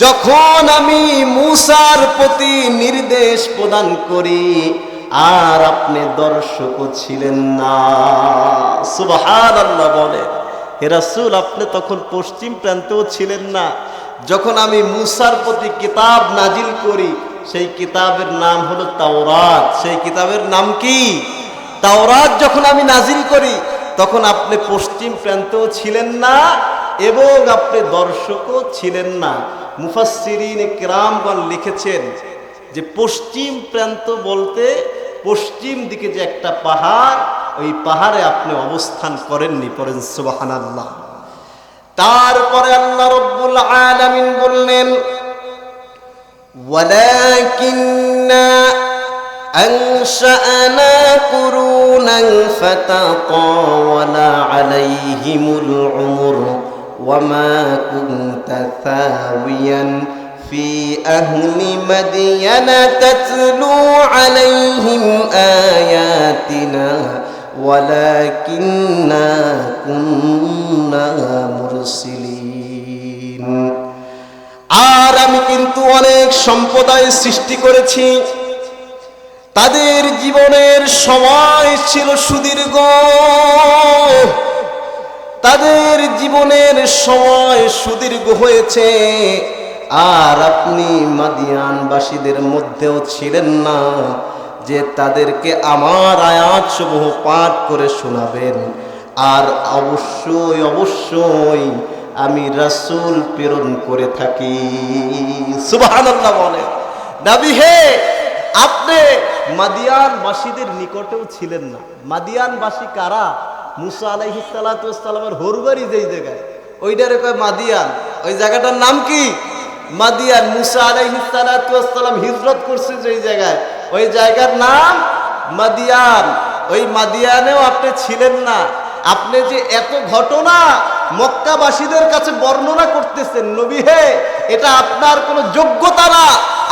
যখন আমি মূসার প্রতি নির্দেশ প্রদান করি, আর আপনি দর্শকও ছিলেন না। সুবহানাল্লাহ। বলে হে রাসূল, আপনি তখন পশ্চিম প্রান্তেও ছিলেন না যখন আমি মূসার প্রতি কিতাব নাজিল করি। সেই কিতাবের নাম হলো তাওরাত। সেই কিতাবের নাম কি? তাওরাত। যখন আমি নাজিল করি তখন আপনি পশ্চিম প্রান্তেও ছিলেন না এবং আপনি দর্শকও ছিলেন না। মুফাসসিরিন কিরামগণ লিখেছেন যে পশ্চিম প্রান্ত বলতে পশ্চিম দিকে যে একটা পাহাড়, ওই পাহাড়ে আপনি অবস্থান করেননি। পড়েন সুবহানাল্লাহ। তারপরে আল্লাহ রাব্বুল আলামিন বললেন ওয়ালাকিন্না আনশা'না কুরুনান ফাতাতাওয়ালা আলাইহিমুল উমর ওয়ামা কুনতা সাওিয়ান ফি আহলি মাদিয়ানা তাতলু আলাইহিম আয়াতিনা ওয়ালাকিন্না কুন্না মুরসিলিন। আর আমি কিন্তু অনেক সম্প্রদায় সৃষ্টি করেছি, তাদের জীবনের সময় ছিল সুদীর্ঘ, তাদের জীবনের সময় সুদীর্ঘ হয়েছে। আর আপনি মাদিয়ানবাসীদের মধ্যেও ছিলেন না যে তাদেরকে আমার আয়াতসমূহ পাঠ করে শোনাবেন। আর অবশ্যই অবশ্যই আমি রাসূল প্রেরণ করে থাকি। সুবহানাল্লাহ। বলে নবী হে, আপনি মাদিয়ানবাসীদের নিকটেও ছিলেন না। মাদিয়ানবাসী কারা? মূসা আলাইহিস সালাতু ওয়াস সালামের হোরবাড়ি যেই জায়গায়, ওইটারে কয় মাদিয়ান। ওই জায়গাটার নাম কি? মাদিয়ান। মূসা আলাইহিস সালাতু ওয়াস সালাম হিজরত করছে যেই জায়গায়, ওই জায়গার নাম মাদিয়ান। ওই মাদিয়ানেও আপনি ছিলেন না। আপনি যে এত ঘটনা মক্কাবাসীদের কাছে বর্ণনা করতেছেন, নবী হে, এটা আপনার কোনো যোগ্যতা না,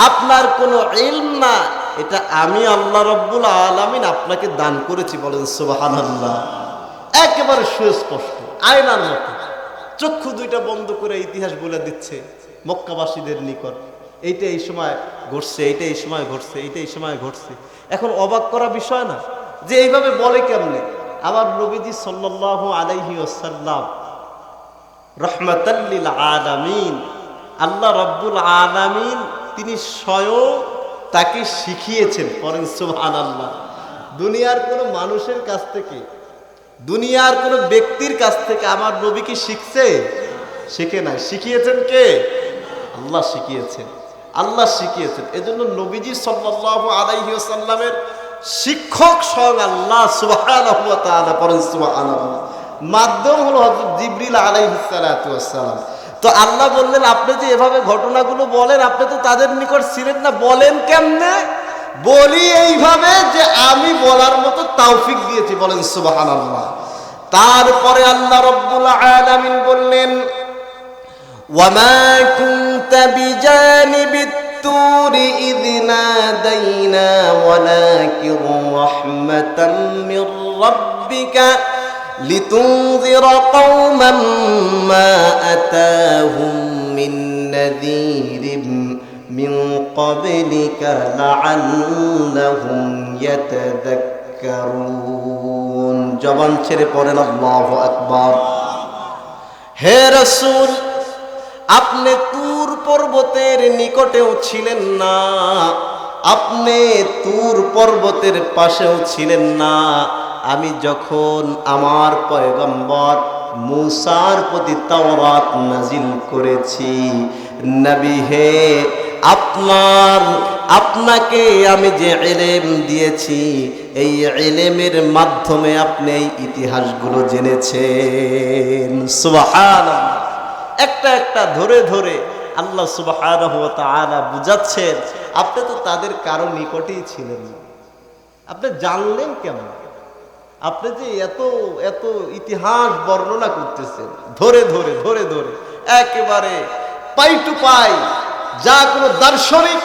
আপনার কোনো ইলম না, এটা আমি আল্লাহ রাব্বুল আলামিন আপনাকে দান করেছি। বলেন সুবহানাল্লাহ। একেবারে সুস্পষ্ট, আয়নার মতো। চক্ষু দুইটা বন্ধ করে ইতিহাস বলে দিচ্ছে মক্কাবাসীদের নিকট, এইটা এই সময় ঘটছে, এইটা এই সময় ঘটছে, এইটা এই সময় ঘটছে। এখন অবাক করা বিষয় না যে এইভাবে বলে কেমনে? আবার নবীজি সাল্লাল্লাহু আলাইহি ওয়াসাল্লাম রাহমাতাল লিল আলামিন, আল্লাহ রাব্বুল আলামিন তিনি স্বয়ং তাকে শিখিয়েছেন। পড়েন সুবহানাল্লাহ। দুনিয়ার কোনো মানুষের কাছ থেকে, দুনিয়ার কোনো ব্যক্তির কাছ থেকে আমার নবী কি শিখছে? শিখে নাই। শিখিয়েছেন কে? আল্লাহ শিখিয়েছেন। আল্লাহ শিখিয়েছেন। এজন্য নবীজি সাল্লাল্লাহু আলাইহি ওয়াসাল্লামের শিক্ষক স্বয়ং আল্লাহ সুবহানাহু ওয়া তাআলা। পড়েন সুবহানাল্লাহ। মাধ্যম হলো হযরত জিবরিল আলাইহিস সালাতু ওয়াস সালাম। তো আল্লাহ বললেন আপনি যে এভাবে ঘটনাগুলো বলেন, আপনি তো তাদের নিকট ছিলেন না। বলেন কেমনে? বলি এইভাবে যে আমি বলার মতো তৌফিক দিয়েছি। বলেন সুবহানাল্লাহ। তারপরে আল্লাহ রাব্বুল আলামিন বললেন ওয়ামা কুনতা بجانب الطور إذ نادينا ولكن رحمة من ربك لتنذر قوما ما أتاهم من نذير من قبلك لعلهم يتذكرون জবান ছেড়ে পড়েন আল্লাহু আকবার। হে রাসূল, আপনি তুর পর্বতের নিকটেও ছিলেন না, আপনি তুর পর্বতের পাশেও ছিলেন না। আমি যখন আমার পয়গম্বর মূসার প্রতি তাওরাত নাজিল করেছি, নবী হে, আপনাকে আমি যে ইলম দিয়েছি, এই ইলমের মাধ্যমে আপনি এই ইতিহাসগুলো জেনেছেন। সুবহানাল্লাহ। একটা একটা ধরে ধরে আল্লাহ সুবহানাহু ওয়া তাআলা বুঝাচ্ছেন, আপনি তো তাদের কারো নিকটেই ছিলেন না, আপনি জানলেন কেমন? আপনি যে এত এত ইতিহাস বর্ণনা করতেছেন ধরে ধরে ধরে ধরে, একেবারে পাই টু পাই, যা কোনো দার্শনিক,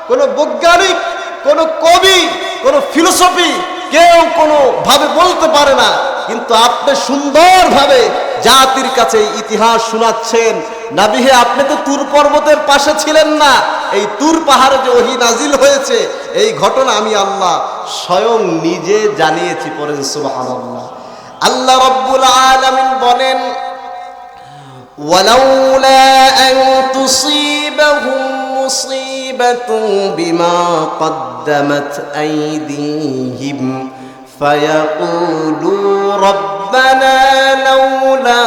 কোনো বৈজ্ঞানিক, কোনো কবি, কোনো ফিলোসফি কেউ কোনো ভাবে বলতে পারে না, কিন্তু আপনি সুন্দরভাবে জাতির কাছে ইতিহাস শোনাচ্ছেন। নবী হে, আপনি তো তুর পর্বতের পাশে ছিলেন না, এই তুর পাহাড়ে যে ওহী নাজিল হয়েছে এই ঘটনা আমি আল্লাহ স্বয়ং নিজে জানিয়েছি। পড়েন সুবহানাল্লাহ। আল্লাহ রাব্বুল আলামিন বলেন, ওয়ালাউলা আন তুসিবাহুম মুসিবাতুন বিমা কদ্দামাত আইদিহিম ফায়াকুলু রব্বানা লাউলা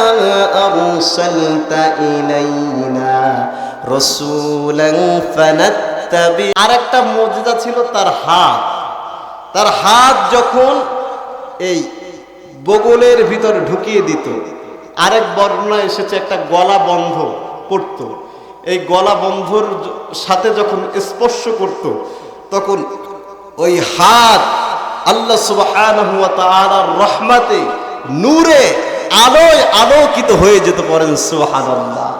আরসালতা ইলাইনা রাসূলান ফানাত্তাবি। আরেকটা মুজিজা ছিল তার হাত যখন এই বগলের ভিতর ঢুকিয়ে দিত, আরেক বর্ণনা এসেছে একটা গলা বন্ধ করত, এই গলা বন্ধর সাথে যখন স্পর্শ করত তখন ওই হাত আল্লাহ সুবহানাহু ওয়া তাআলার রহমতে নূরে আলোয় আলোকিত হয়ে যেত। পড়েন সুবহানাল্লাহ।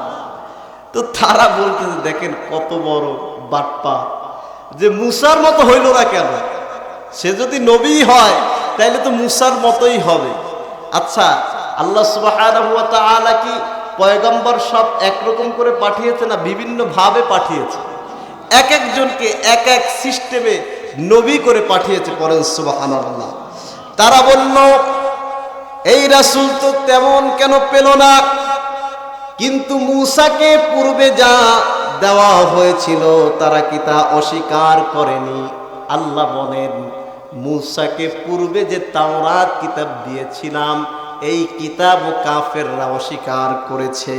তো তারা বলতে, দেখেন কত বড় বাটপা, যে মূসার মতো হইল না কেন? সে যদি নবী হয় তাইলে তো মূসার মতোই হবে। আচ্ছা, আল্লাহ সুবহানাহু ওয়া তাআলা কি পয়গম্বর সব একরকম করে পাঠিয়েছে না বিভিন্ন ভাবে পাঠিয়েছে? এক একজনকে এক এক সিস্টেমে নবী করে পাঠিয়েছে। পড়েন সুবহানাল্লাহ। তারা বলল, এই রাসূল তো তেমন কেন পেল না, কিন্তু মূসাকে পূর্বে যা দেওয়া হয়েছিল তারা কি তা অস্বীকার করেনি? আল্লাহ বলেন, মূসাকে পূর্বে যে তাওরাত কিতাব দিয়েছিলাম এই কিতাব কাফেররা অস্বীকার করেছে।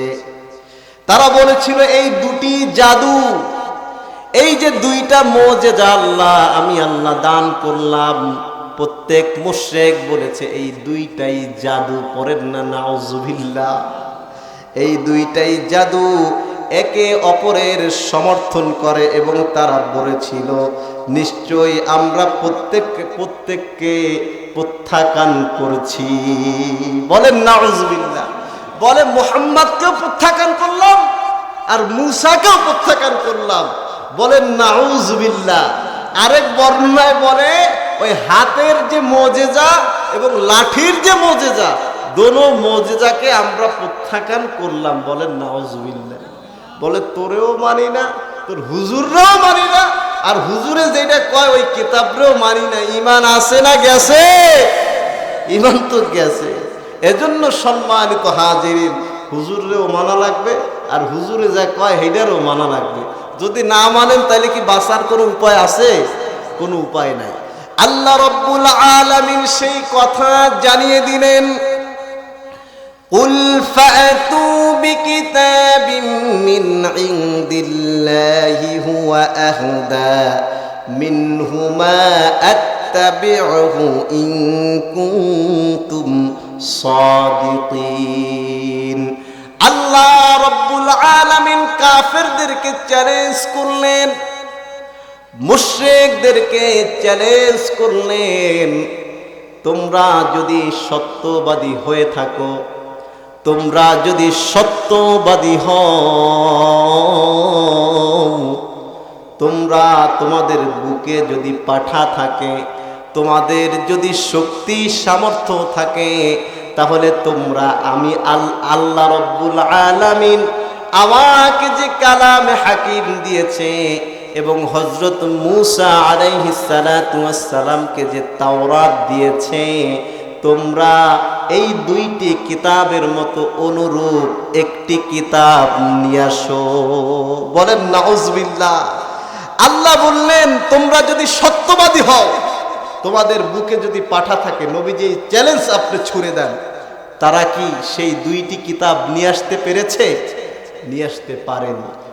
তারা বলেছিল এই দুটি জাদু, এই যে দুইটা মুজিজা আমি আল্লাহ দান করলাম, প্রত্যেক মুশরিক বলেছে এই দুইটাই জাদু। পড়েন না নাউজুবিল্লাহ। এই দুইটাই জাদু একে অপরের সমর্থন করে এবং তারা বলেছিল নিশ্চয়ই আমরা প্রত্যেককে প্রত্যাখ্যান করছি। বলেন নাউজুবিল্লাহ। বলে মুহাম্মদকেও প্রত্যাখ্যান করলাম আর মূসাকেও প্রত্যাখ্যান করলাম। বলেন নাউজুবিল্লাহ। আরেক বর্ণনায় বলে ওই হাতের যে মুজিজা এবং লাঠির যে মুজিজা, দোনো মুজিজাকে আমরা প্রত্যাখ্যান করলাম। বলেন নাউজুবিল্লাহ। বলে তোরেও মানি না, তোর হুজুররাও মানি না, আর হুজুরে যেটা কয় ওই কিতাবরেও মানি না। ঈমান আছে না গেছে? ঈমান তো গেছে। এজন্য সম্মানিত হাজিরিন, হুজুরেও মানা লাগবে আর হুজুরে যা কয় হেডারও মানা লাগবে। যদি না মানেন তাহলে কি বাঁচার কোনো উপায় আছে? কোনো উপায় নাই। আল্লাহ রাব্বুল আলামিন সেই কথা জানিয়ে দিলেন, কুল ফাতু বিকিতাবিম মিন ইনদিল্লাহি হুয়া আহদা মিনহুমা আত্তাবিউহু ইন কুনতুম সাদিকিন। আল্লাহ রাব্বুল আলামিন কাফেরদেরকে চ্যালেঞ্জ করলেন, মুশরিকদেরকে চ্যালেঞ্জ করলেন, তোমরা যদি সত্যবাদী হয়ে থাকো, তোমরা যদি সত্যবাদী হও তোমরা তোমাদের বুকে যদি পাঠা থাকে, তোমাদের যদি শক্তি সামর্থ্য থাকে, তাহলে তোমরা আমি আল্লাহ রব্বুল আলামিন আমাকে যে কালামে হাকিম দিয়েছে এবং হযরত মূসা আলাইহিস সালাতু ওয়াস সালামকে যে তাওরাত দিয়েছে, তোমরা এই দুইটি কিতাবের মতো অনুরূপ একটি কিতাব নিয়ে আসো। বলেন নাউজুবিল্লাহ। আল্লাহ বললেন তোমরা যদি সত্যবাদী হও, তোমাদের বুকে যদি পাঠা থাকে, নবীজি চ্যালেঞ্জ আপনি ছুড়ে দেন, তারা কি সেই দুইটি কিতাব নিয়ে আসতে পেরেছে? নিয়ে আসতে পারেনি।